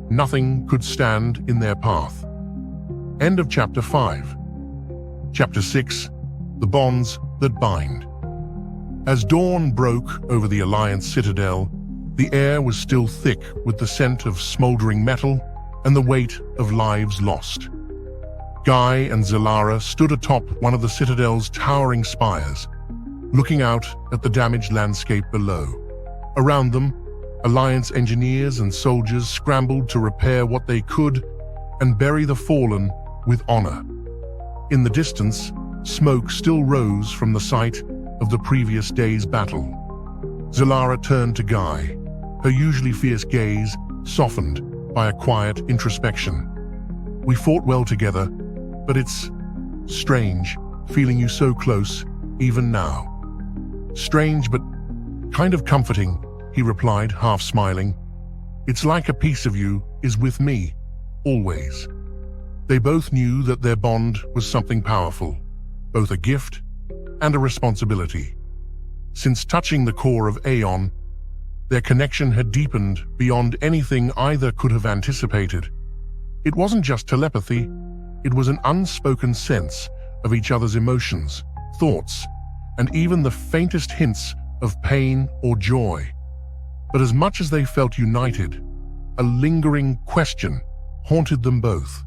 nothing could stand in their path. End of Chapter 5. Chapter 6. The Bonds That Bind. As dawn broke over the Alliance Citadel, the air was still thick with the scent of smoldering metal and the weight of lives lost. Guy and Zalara stood atop one of the Citadel's towering spires, looking out at the damaged landscape below. Around them, Alliance engineers and soldiers scrambled to repair what they could and bury the fallen with honor. In the distance, smoke still rose from the site of the previous day's battle. Zalara turned to Guy, her usually fierce gaze softened by a quiet introspection. We fought well together, but it's strange feeling you so close, even now. Strange, but kind of comforting, he replied, half smiling. It's like a piece of you is with me, always. They both knew that their bond was something powerful, both a gift and a responsibility. Since touching the core of Aeon, their connection had deepened beyond anything either could have anticipated. It wasn't just telepathy, it was an unspoken sense of each other's emotions, thoughts, and even the faintest hints of pain or joy. But as much as they felt united, a lingering question haunted them both.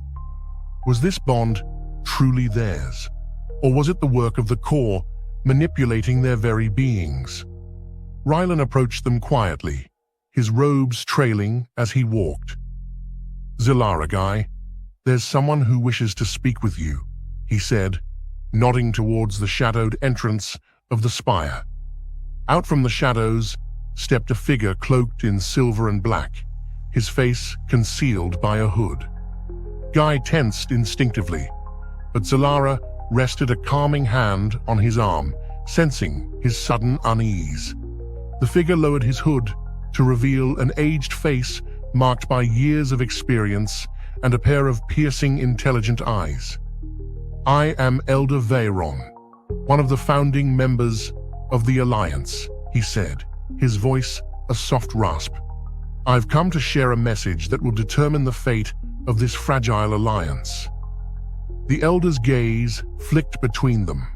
Was this bond truly theirs? Or was it the work of the core, manipulating their very beings? Rylan approached them quietly, his robes trailing as he walked. "Zalara, Guy, there's someone who wishes to speak with you," he said, nodding towards the shadowed entrance of the spire. Out from the shadows stepped a figure cloaked in silver and black, his face concealed by a hood. Guy tensed instinctively, but Zalara rested a calming hand on his arm, sensing his sudden unease. The figure lowered his hood to reveal an aged face marked by years of experience and a pair of piercing, intelligent eyes. "I am Elder Veyron, one of the founding members of the Alliance," he said, his voice a soft rasp. "I've come to share a message that will determine the fate of this fragile alliance." The Elder's gaze flicked between them,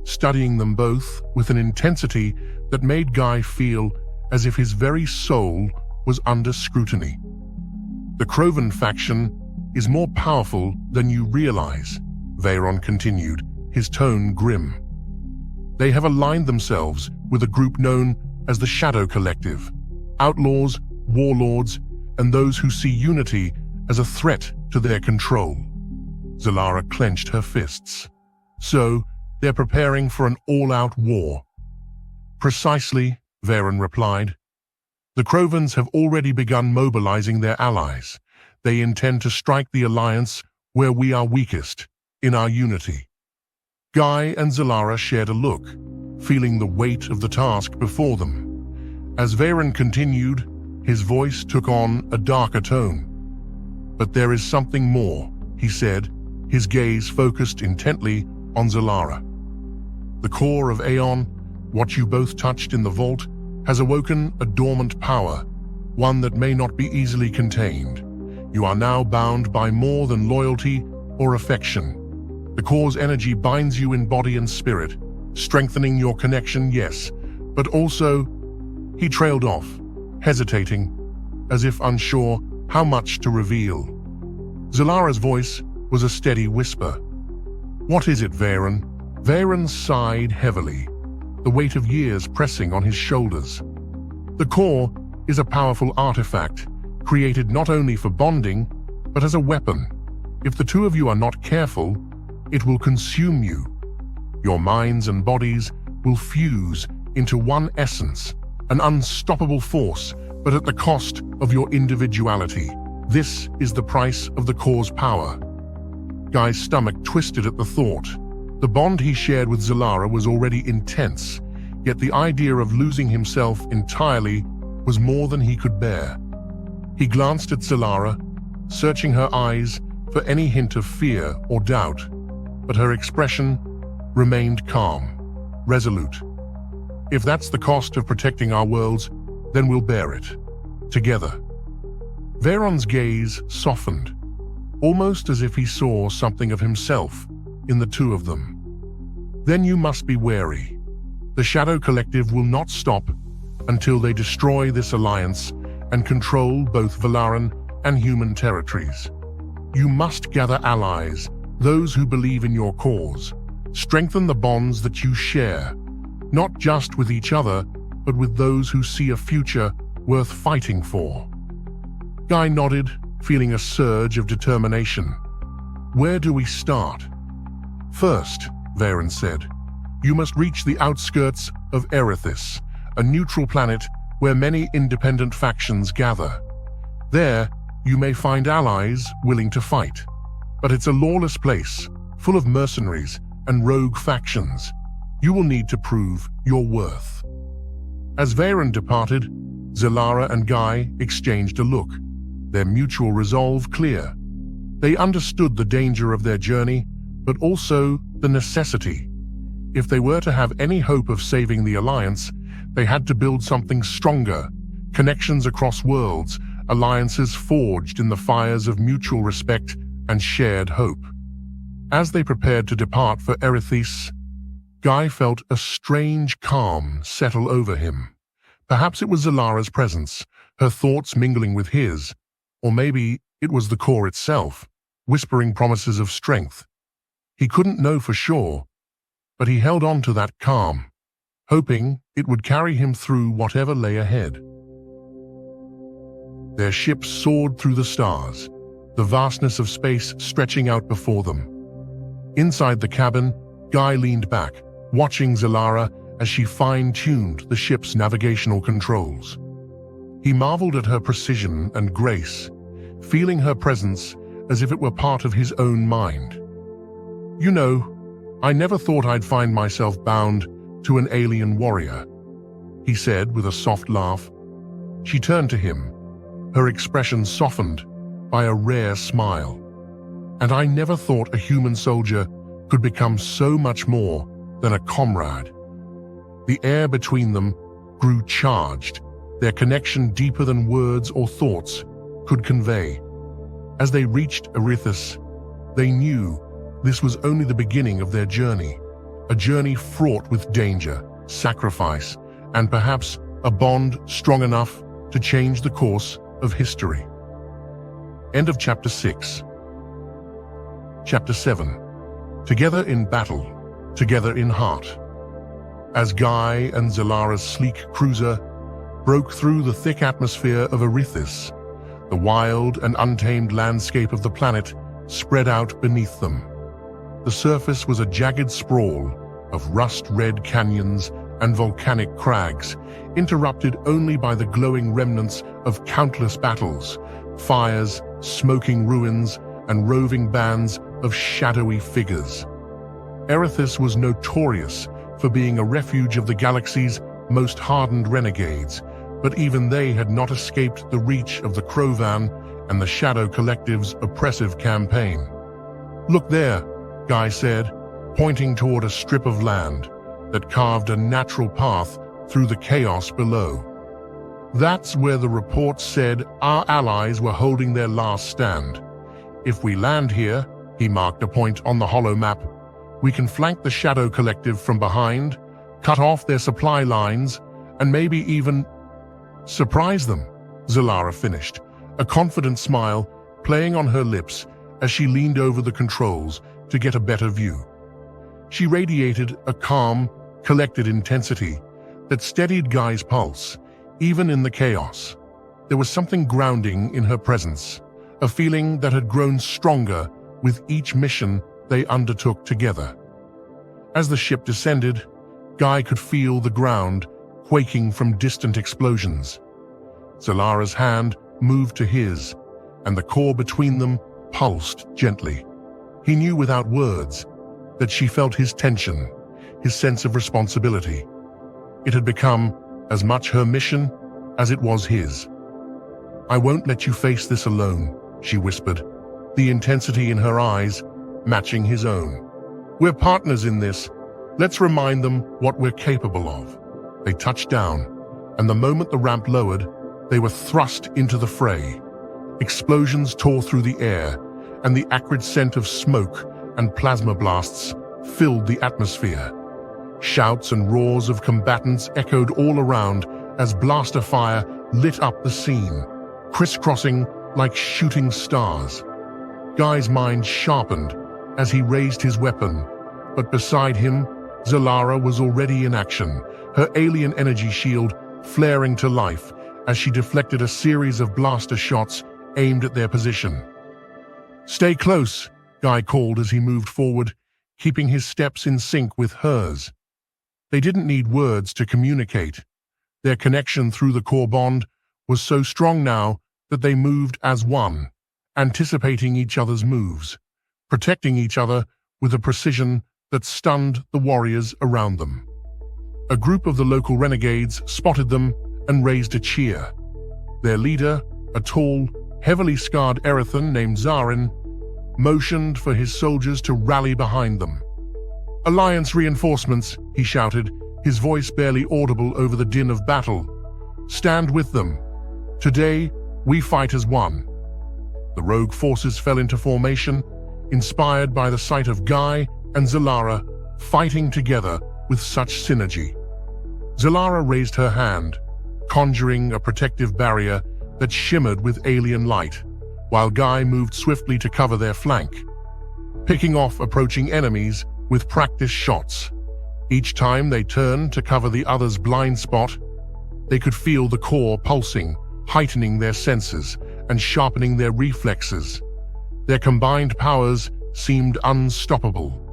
studying them both with an intensity that made Guy feel as if his very soul was under scrutiny. "The Krovan faction is more powerful than you realize," Veyron continued, his tone grim. "They have aligned themselves with a group known as the Shadow Collective, outlaws, warlords, and those who see unity as a threat to their control." Zalara clenched her fists. "So, they're preparing for an all-out war." "Precisely," Veyron replied. "The Krovans have already begun mobilizing their allies. They intend to strike the Alliance where we are weakest, in our unity." Guy and Zalara shared a look, feeling the weight of the task before them. As Veyron continued, his voice took on a darker tone. "But there is something more," he said, his gaze focused intently on Zalara. "The core of Aeon, what you both touched in the vault, has awoken a dormant power, one that may not be easily contained. You are now bound by more than loyalty or affection. The core's energy binds you in body and spirit, strengthening your connection, yes, but also—" He trailed off, hesitating, as if unsure how much to reveal. Zalara's voice was a steady whisper. "What is it, Veyron?" Veyron sighed heavily, the weight of years pressing on his shoulders. "The core is a powerful artifact, created not only for bonding, but as a weapon. If the two of you are not careful, it will consume you. Your minds and bodies will fuse into one essence, an unstoppable force, but at the cost of your individuality. This is the price of the core's power." Guy's stomach twisted at the thought. The bond he shared with Zalara was already intense, yet the idea of losing himself entirely was more than he could bear. He glanced at Zalara, searching her eyes for any hint of fear or doubt, but her expression remained calm, resolute. "If that's the cost of protecting our worlds, then we'll bear it. Together." Veyron's gaze softened, almost as if he saw something of himself in the two of them. "Then you must be wary. The Shadow Collective will not stop until they destroy this alliance and control both Velaran and human territories. You must gather allies, those who believe in your cause. Strengthen the bonds that you share, not just with each other, but with those who see a future worth fighting for." Guy nodded, feeling a surge of determination. "Where do we start?" "First," Veyron said, "you must reach the outskirts of Erithis, a neutral planet where many independent factions gather. There, you may find allies willing to fight. But it's a lawless place, full of mercenaries and rogue factions. You will need to prove your worth." As Veyron departed, Zalara and Guy exchanged a look, their mutual resolve clear. They understood the danger of their journey, but also the necessity. If they were to have any hope of saving the Alliance, they had to build something stronger, connections across worlds, alliances forged in the fires of mutual respect and shared hope. As they prepared to depart for Erithis, Guy felt a strange calm settle over him. Perhaps it was Zalara's presence, her thoughts mingling with his, or maybe it was the core itself, whispering promises of strength. He couldn't know for sure, but he held on to that calm, hoping it would carry him through whatever lay ahead. Their ship soared through the stars, the vastness of space stretching out before them. Inside the cabin, Guy leaned back, watching Zalara as she fine-tuned the ship's navigational controls. He marveled at her precision and grace, feeling her presence as if it were part of his own mind. "You know, I never thought I'd find myself bound to an alien warrior," he said with a soft laugh. She turned to him, her expression softened by a rare smile. "And I never thought a human soldier could become so much more than a comrade." The air between them grew charged, their connection deeper than words or thoughts could convey. As they reached Erithus, they knew this was only the beginning of their journey, a journey fraught with danger, sacrifice, and perhaps a bond strong enough to change the course of history. End of Chapter 6. Chapter 7. Together in battle, together in heart. As Guy and Zalara's sleek cruiser broke through the thick atmosphere of Erithus, the wild and untamed landscape of the planet spread out beneath them. The surface was a jagged sprawl of rust-red canyons and volcanic crags, interrupted only by the glowing remnants of countless battles, fires, smoking ruins, and roving bands of shadowy figures. Erithus was notorious for being a refuge of the galaxy's most hardened renegades, but even they had not escaped the reach of the Krovan and the Shadow Collective's oppressive campaign. "Look there," Guy said, pointing toward a strip of land that carved a natural path through the chaos below. "That's where the report said our allies were holding their last stand. If we land here," he marked a point on the holo map, "we can flank the Shadow Collective from behind, cut off their supply lines, and maybe even surprise them," Zalara finished, a confident smile playing on her lips as she leaned over the controls to get a better view. She radiated a calm, collected intensity that steadied Guy's pulse, even in the chaos. There was something grounding in her presence, a feeling that had grown stronger with each mission they undertook together. As the ship descended, Guy could feel the ground quaking from distant explosions. Zalara's hand moved to his, and the core between them pulsed gently. He knew without words that she felt his tension, his sense of responsibility. It had become as much her mission as it was his. "I won't let you face this alone," she whispered, the intensity in her eyes matching his own. "We're partners in this. Let's remind them what we're capable of." They touched down, and the moment the ramp lowered, they were thrust into the fray. Explosions tore through the air, and the acrid scent of smoke and plasma blasts filled the atmosphere. Shouts and roars of combatants echoed all around as blaster fire lit up the scene, crisscrossing like shooting stars. Guy's mind sharpened as he raised his weapon, but beside him, Zalara was already in action, her alien energy shield flaring to life as she deflected a series of blaster shots aimed at their position. "Stay close," Guy called as he moved forward, keeping his steps in sync with hers. They didn't need words to communicate. Their connection through the core bond was so strong now that they moved as one, anticipating each other's moves, protecting each other with a precision that stunned the warriors around them. A group of the local renegades spotted them and raised a cheer. Their leader, a tall, heavily scarred Erethan named Zarin, motioned for his soldiers to rally behind them. "Alliance reinforcements," he shouted, his voice barely audible over the din of battle. "Stand with them. Today, we fight as one." The rogue forces fell into formation, inspired by the sight of Guy and Zalara fighting together with such synergy. Zalara raised her hand, conjuring a protective barrier that shimmered with alien light, while Guy moved swiftly to cover their flank, picking off approaching enemies with practiced shots. Each time they turned to cover the other's blind spot, they could feel the core pulsing, heightening their senses and sharpening their reflexes. Their combined powers seemed unstoppable.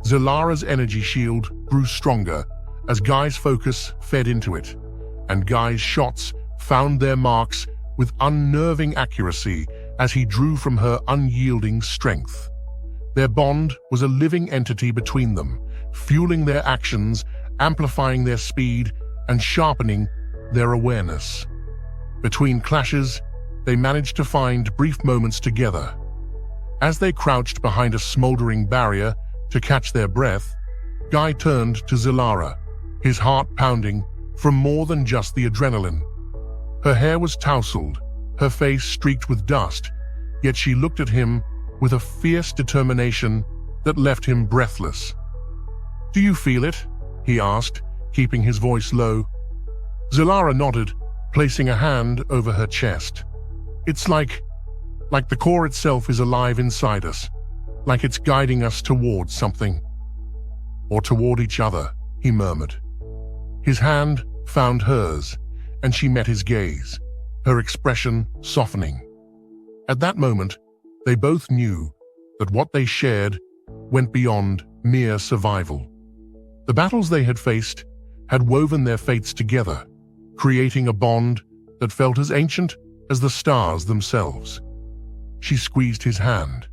Zalara's energy shield grew stronger as Guy's focus fed into it, and Guy's shots found their marks with unnerving accuracy as he drew from her unyielding strength. Their bond was a living entity between them, fueling their actions, amplifying their speed, and sharpening their awareness. Between clashes, they managed to find brief moments together. As they crouched behind a smoldering barrier to catch their breath, Guy turned to Zalara, his heart pounding from more than just the adrenaline. Her hair was tousled, her face streaked with dust, yet she looked at him with a fierce determination that left him breathless. "Do you feel it?" he asked, keeping his voice low. Zalara nodded, placing a hand over her chest. "It's like the core itself is alive inside us, like it's guiding us towards something. Or toward each other," he murmured. His hand found hers, and she met his gaze, her expression softening. At that moment, they both knew that what they shared went beyond mere survival. The battles they had faced had woven their fates together, creating a bond that felt as ancient as the stars themselves. She squeezed his hand,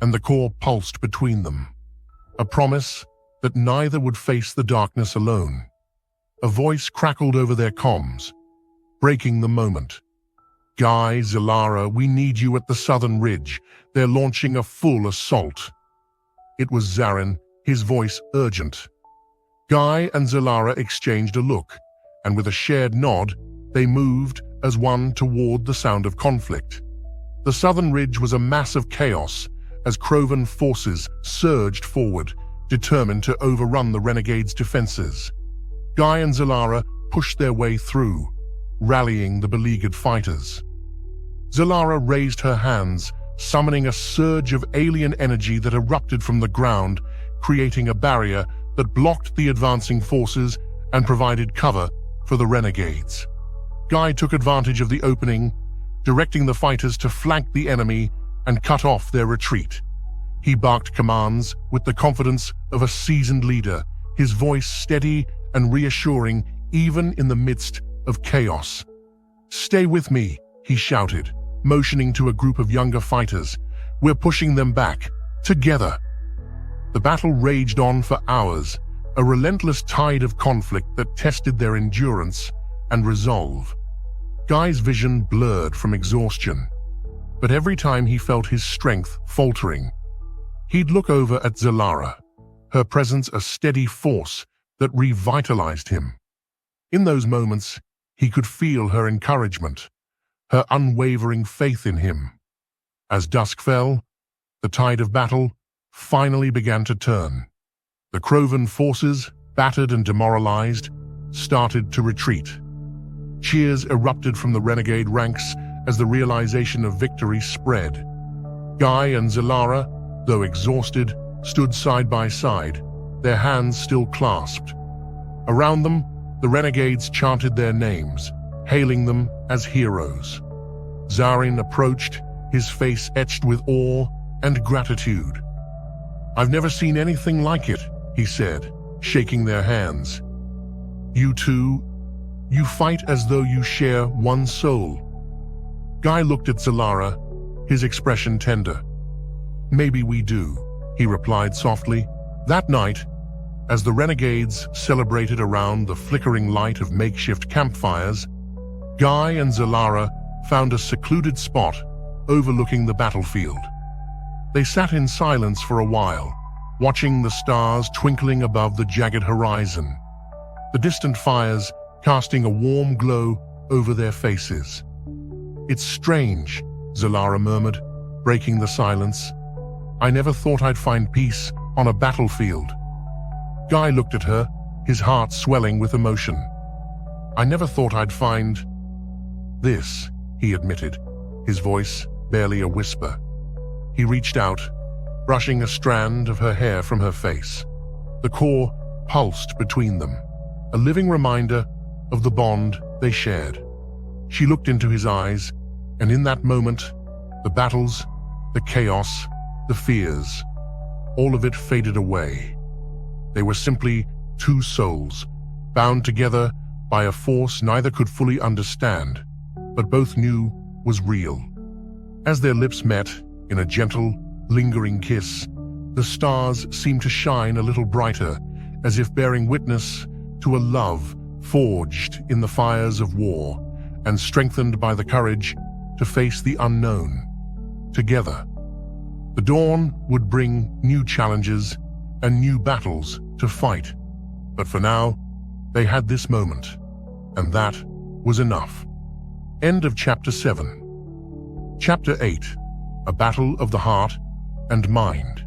and the core pulsed between them, a promise that neither would face the darkness alone. A voice crackled over their comms, breaking the moment. "Guy, Zalara, we need you at the southern ridge. They're launching a full assault." It was Zarin, his voice urgent. Guy and Zalara exchanged a look, and with a shared nod, they moved as one toward the sound of conflict. The southern ridge was a mass of chaos as Krovan forces surged forward, determined to overrun the renegades' defenses. Guy and Zalara pushed their way through, rallying the beleaguered fighters. Zalara raised her hands, summoning a surge of alien energy that erupted from the ground, creating a barrier that blocked the advancing forces and provided cover for the renegades. Guy took advantage of the opening, directing the fighters to flank the enemy and cut off their retreat. He barked commands with the confidence of a seasoned leader, his voice steady and reassuring even in the midst of chaos. "Stay with me," he shouted, motioning to a group of younger fighters. "We're pushing them back, together." The battle raged on for hours, a relentless tide of conflict that tested their endurance and resolve. Guy's vision blurred from exhaustion, but every time he felt his strength faltering, he'd look over at Zalara, her presence a steady force that revitalized him. In those moments, he could feel her encouragement, her unwavering faith in him. As dusk fell, the tide of battle finally began to turn. The Krovan forces, battered and demoralized, started to retreat. Cheers erupted from the renegade ranks as the realization of victory spread. Guy and Zalara, though exhausted, stood side by side, their hands still clasped. Around them, the renegades chanted their names, hailing them as heroes. Zarin approached, his face etched with awe and gratitude. "I've never seen anything like it," he said, shaking their hands. "You two, you fight as though you share one soul." Guy looked at Zalara, his expression tender. "Maybe we do," he replied softly. That night, as the renegades celebrated around the flickering light of makeshift campfires, Guy and Zalara found a secluded spot overlooking the battlefield. They sat in silence for a while, watching the stars twinkling above the jagged horizon, the distant fires casting a warm glow over their faces. "It's strange," Zalara murmured, breaking the silence. "I never thought I'd find peace on a battlefield." Guy looked at her, his heart swelling with emotion. "I never thought I'd find this," he admitted, his voice barely a whisper. He reached out, brushing a strand of her hair from her face. The core pulsed between them, a living reminder of the bond they shared. She looked into his eyes, and in that moment, the battles, the chaos, the fears, all of it faded away. They were simply two souls, bound together by a force neither could fully understand, but both knew was real. As their lips met in a gentle, lingering kiss, the stars seemed to shine a little brighter, as if bearing witness to a love forged in the fires of war and strengthened by the courage to face the unknown together. The dawn would bring new challenges and new battles to fight, but for now, they had this moment, and that was enough. End of Chapter 7. Chapter 8. A Battle of the Heart and Mind.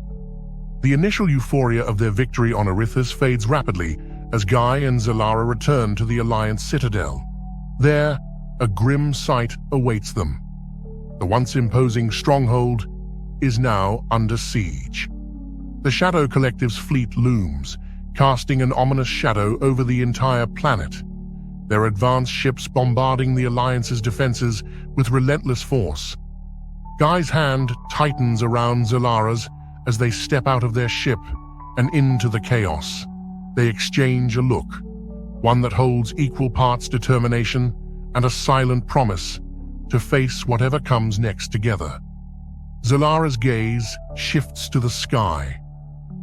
The initial euphoria of their victory on Erithus fades rapidly as Guy and Zalara return to the Alliance Citadel. There, a grim sight awaits them. The once imposing stronghold is now under siege. The Shadow Collective's fleet looms, casting an ominous shadow over the entire planet, their advanced ships bombarding the Alliance's defenses with relentless force. Guy's hand tightens around Zalara's as they step out of their ship and into the chaos. They exchange a look, one that holds equal parts determination and a silent promise to face whatever comes next together. Zalara's gaze shifts to the sky,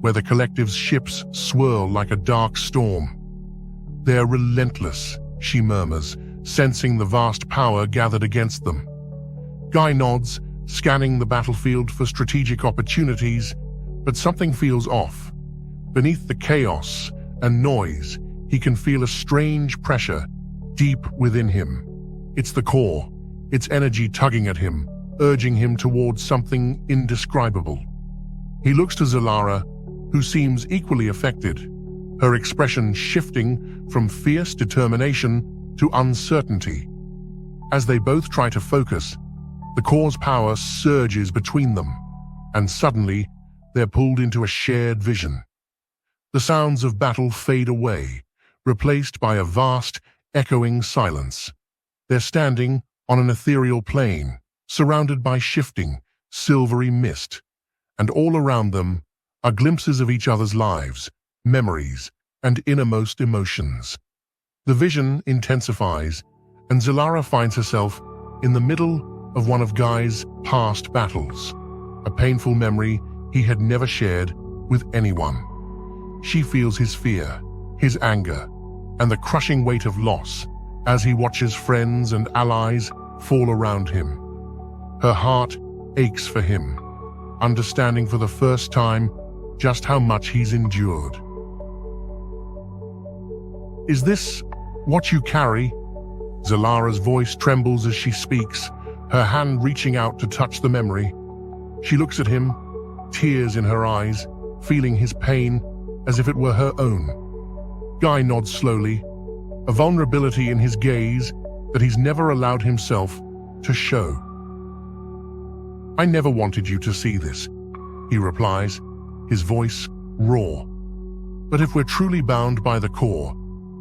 where the Collective's ships swirl like a dark storm. They're relentless, she murmurs, sensing the vast power gathered against them. Guy nods, scanning the battlefield for strategic opportunities, but something feels off. Beneath the chaos and noise, he can feel a strange pressure deep within him. It's the core, its energy tugging at him, urging him towards something indescribable. He looks to Zalara, who seems equally affected, her expression shifting from fierce determination to uncertainty. As they both try to focus, the core's power surges between them, and suddenly they're pulled into a shared vision. The sounds of battle fade away, replaced by a vast, echoing silence. They're standing on an ethereal plain, surrounded by shifting, silvery mist, and all around them are glimpses of each other's lives, memories, and innermost emotions. The vision intensifies, and Zalara finds herself in the middle of one of Guy's past battles, a painful memory he had never shared with anyone. She feels his fear, his anger, and the crushing weight of loss as he watches friends and allies fall around him. Her heart aches for him, understanding for the first time just how much he's endured. "Is this what you carry?" Zalara's voice trembles as she speaks, her hand reaching out to touch the memory. She looks at him, tears in her eyes, feeling his pain as if it were her own. Guy nods slowly, a vulnerability in his gaze that he's never allowed himself to show. "I never wanted you to see this," he replies, his voice raw. "But if we're truly bound by the core,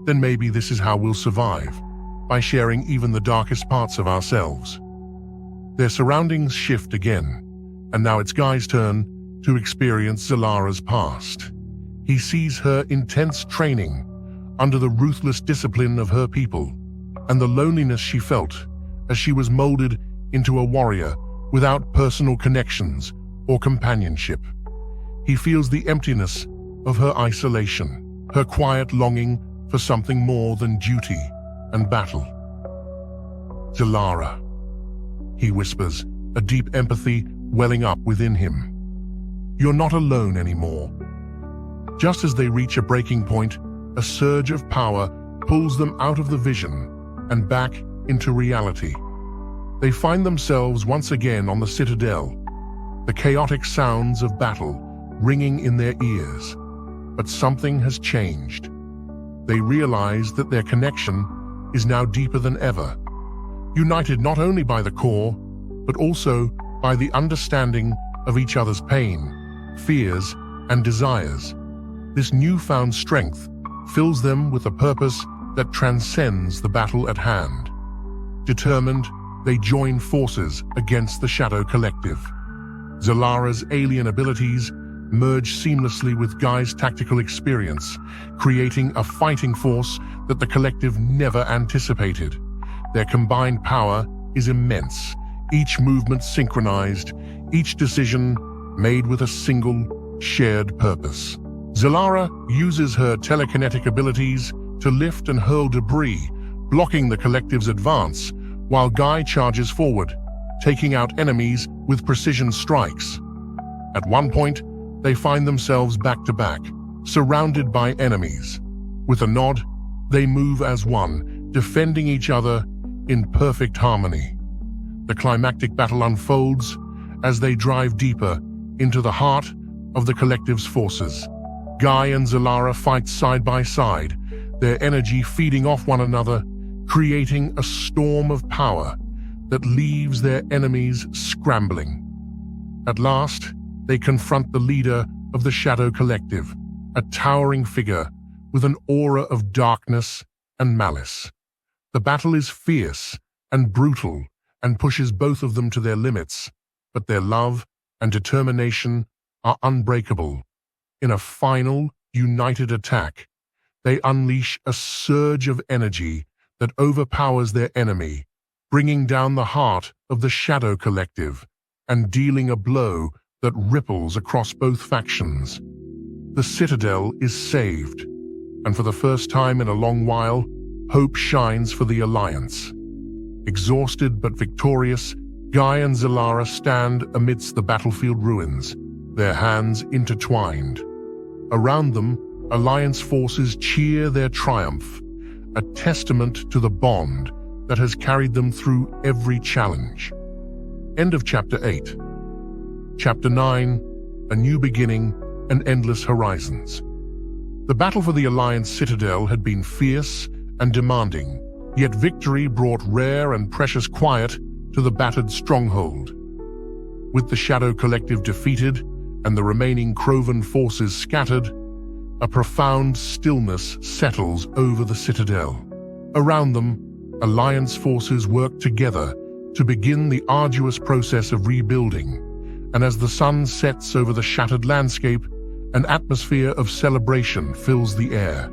then maybe this is how we'll survive, by sharing even the darkest parts of ourselves." Their surroundings shift again, and now it's Guy's turn to experience Zalara's past. He sees her intense training under the ruthless discipline of her people, and the loneliness she felt as she was molded into a warrior without personal connections or companionship. He feels the emptiness of her isolation, her quiet longing for something more than duty and battle. "Zalara," he whispers, a deep empathy welling up within him. "You're not alone anymore." Just as they reach a breaking point, a surge of power pulls them out of the vision and back into reality. They find themselves once again on the Citadel, the chaotic sounds of battle ringing in their ears. But something has changed. They realize that their connection is now deeper than ever, united not only by the core, but also by the understanding of each other's pain, fears, and desires. This newfound strength fills them with a purpose that transcends the battle at hand. Determined, they join forces against the Shadow Collective. Zalara's alien abilities merge seamlessly with Guy's tactical experience, creating a fighting force that the Collective never anticipated. Their combined power is immense, each movement synchronized, each decision made with a single, shared purpose. Zalara uses her telekinetic abilities to lift and hurl debris, blocking the Collective's advance, while Guy charges forward, taking out enemies with precision strikes. At one point, they find themselves back-to-back, surrounded by enemies. With a nod, they move as one, defending each other in perfect harmony. The climactic battle unfolds as they drive deeper into the heart of the Collective's forces. Guy and Zalara fight side by side, their energy feeding off one another, creating a storm of power that leaves their enemies scrambling. At last, they confront the leader of the Shadow Collective, a towering figure with an aura of darkness and malice. The battle is fierce and brutal and pushes both of them to their limits, but their love and determination are unbreakable. In a final, united attack, they unleash a surge of energy that overpowers their enemy, bringing down the heart of the Shadow Collective and dealing a blow that ripples across both factions. The Citadel is saved, and for the first time in a long while, hope shines for the Alliance. Exhausted but victorious, Guy and Zalara stand amidst the battlefield ruins, their hands intertwined. Around them, Alliance forces cheer their triumph, a testament to the bond that has carried them through every challenge. End of Chapter 8. Chapter 9, A New Beginning and Endless Horizons. The battle for the Alliance Citadel had been fierce and demanding, yet victory brought rare and precious quiet to the battered stronghold. With the Shadow Collective defeated and the remaining Krovan forces scattered, a profound stillness settles over the Citadel. Around them, Alliance forces work together to begin the arduous process of rebuilding, and as the sun sets over the shattered landscape, an atmosphere of celebration fills the air.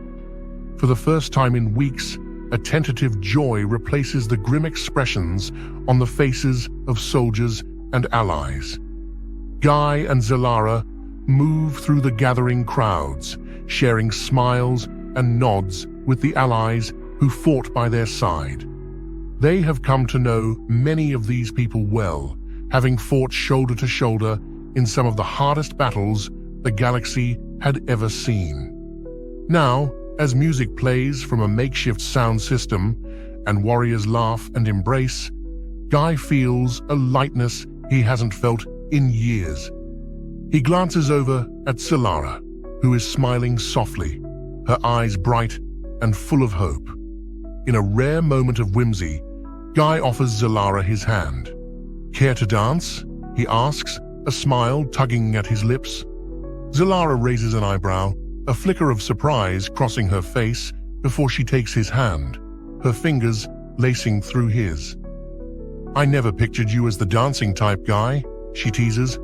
For the first time in weeks, a tentative joy replaces the grim expressions on the faces of soldiers and allies. Guy and Zalara move through the gathering crowds, sharing smiles and nods with the allies who fought by their side. They have come to know many of these people well, having fought shoulder to shoulder in some of the hardest battles the galaxy had ever seen. Now, as music plays from a makeshift sound system and warriors laugh and embrace, Guy feels a lightness he hasn't felt in years. He glances over at Zalara, who is smiling softly, her eyes bright and full of hope. In a rare moment of whimsy, Guy offers Zalara his hand. "Care to dance?" he asks, a smile tugging at his lips. Zalara raises an eyebrow, a flicker of surprise crossing her face before she takes his hand, her fingers lacing through his. "I never pictured you as the dancing type, Guy," she teases,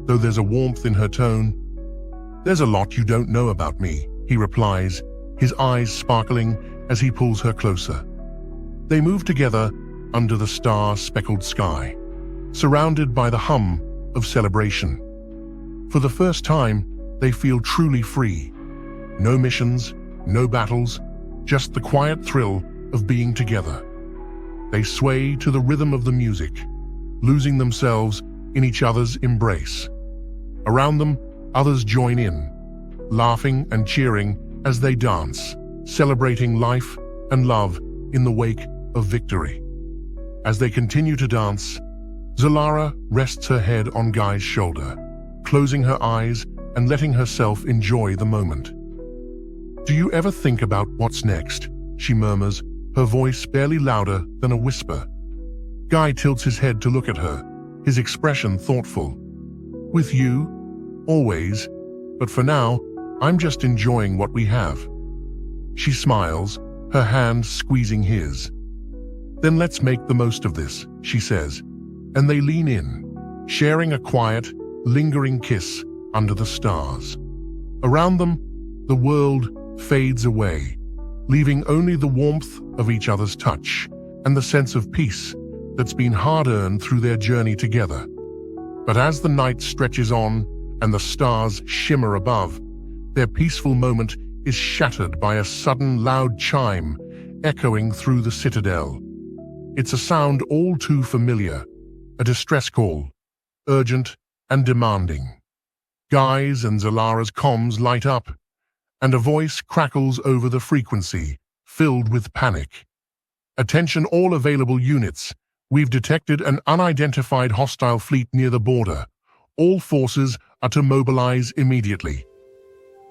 though there's a warmth in her tone. "There's a lot you don't know about me," he replies, his eyes sparkling as he pulls her closer. They move together under the star-speckled sky, surrounded by the hum of celebration. For the first time, they feel truly free. No missions, no battles, just the quiet thrill of being together. They sway to the rhythm of the music, losing themselves in each other's embrace. Around them, others join in, laughing and cheering as they dance, celebrating life and love in the wake of victory. As they continue to dance, Zalara rests her head on Guy's shoulder, closing her eyes and letting herself enjoy the moment. "Do you ever think about what's next?" she murmurs, her voice barely louder than a whisper. Guy tilts his head to look at her, his expression thoughtful. "With you, always, but for now, I'm just enjoying what we have." She smiles, her hand squeezing his. "Then let's make the most of this," she says, and they lean in, sharing a quiet, lingering kiss under the stars. Around them, the world fades away, leaving only the warmth of each other's touch and the sense of peace that's been hard-earned through their journey together. But as the night stretches on and the stars shimmer above, their peaceful moment is shattered by a sudden loud chime echoing through the citadel. It's a sound all too familiar, a distress call, urgent and demanding. Guy's and Zalara's comms light up, and a voice crackles over the frequency, filled with panic. "Attention all available units. We've detected an unidentified hostile fleet near the border. All forces are to mobilize immediately."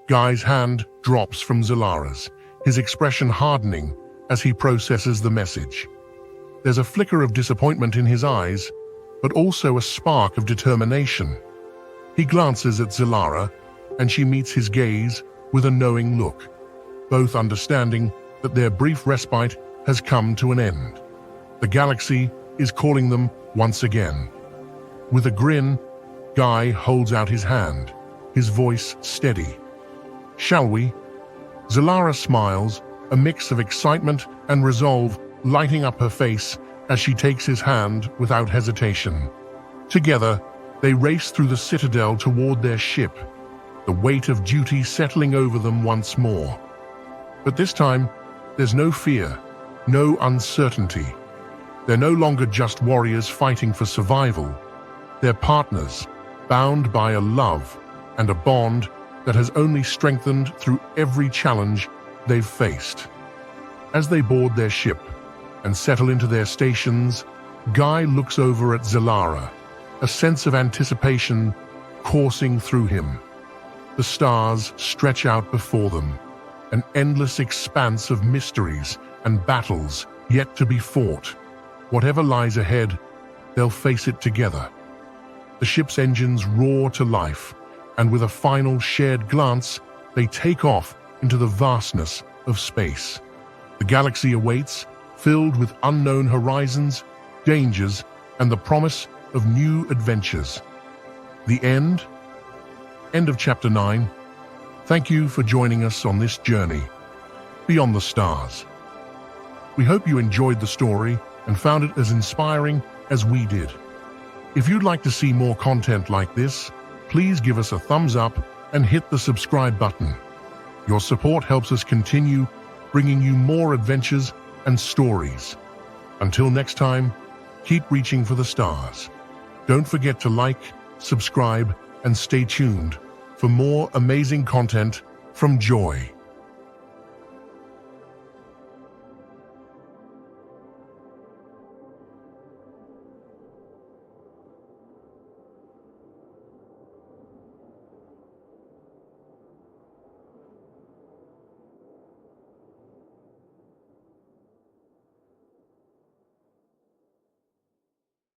Guy's hand drops from Zalara's, his expression hardening as he processes the message. There's a flicker of disappointment in his eyes, but also a spark of determination. He glances at Zalara, and she meets his gaze with a knowing look, both understanding that their brief respite has come to an end. The galaxy is calling them once again. With a grin, Guy holds out his hand, his voice steady. "Shall we?" Zalara smiles, a mix of excitement and resolve lighting up her face as she takes his hand without hesitation. Together, they race through the citadel toward their ship, the weight of duty settling over them once more. But this time, there's no fear, no uncertainty. They're no longer just warriors fighting for survival. They're partners, bound by a love and a bond that has only strengthened through every challenge they've faced. As they board their ship and settle into their stations, Guy looks over at Zalara, a sense of anticipation coursing through him. The stars stretch out before them, an endless expanse of mysteries and battles yet to be fought. Whatever lies ahead, they'll face it together. The ship's engines roar to life, and with a final shared glance, they take off into the vastness of space. The galaxy awaits, filled with unknown horizons, dangers, and the promise of new adventures. The end? End of Chapter 9. Thank you for joining us on this journey beyond the stars. We hope you enjoyed the story and found it as inspiring as we did. If you'd like to see more content like this, please give us a thumbs up and hit the subscribe button. Your support helps us continue bringing you more adventures and stories. Until next time, keep reaching for the stars. Don't forget to like, subscribe, and stay tuned for more amazing content from Joy.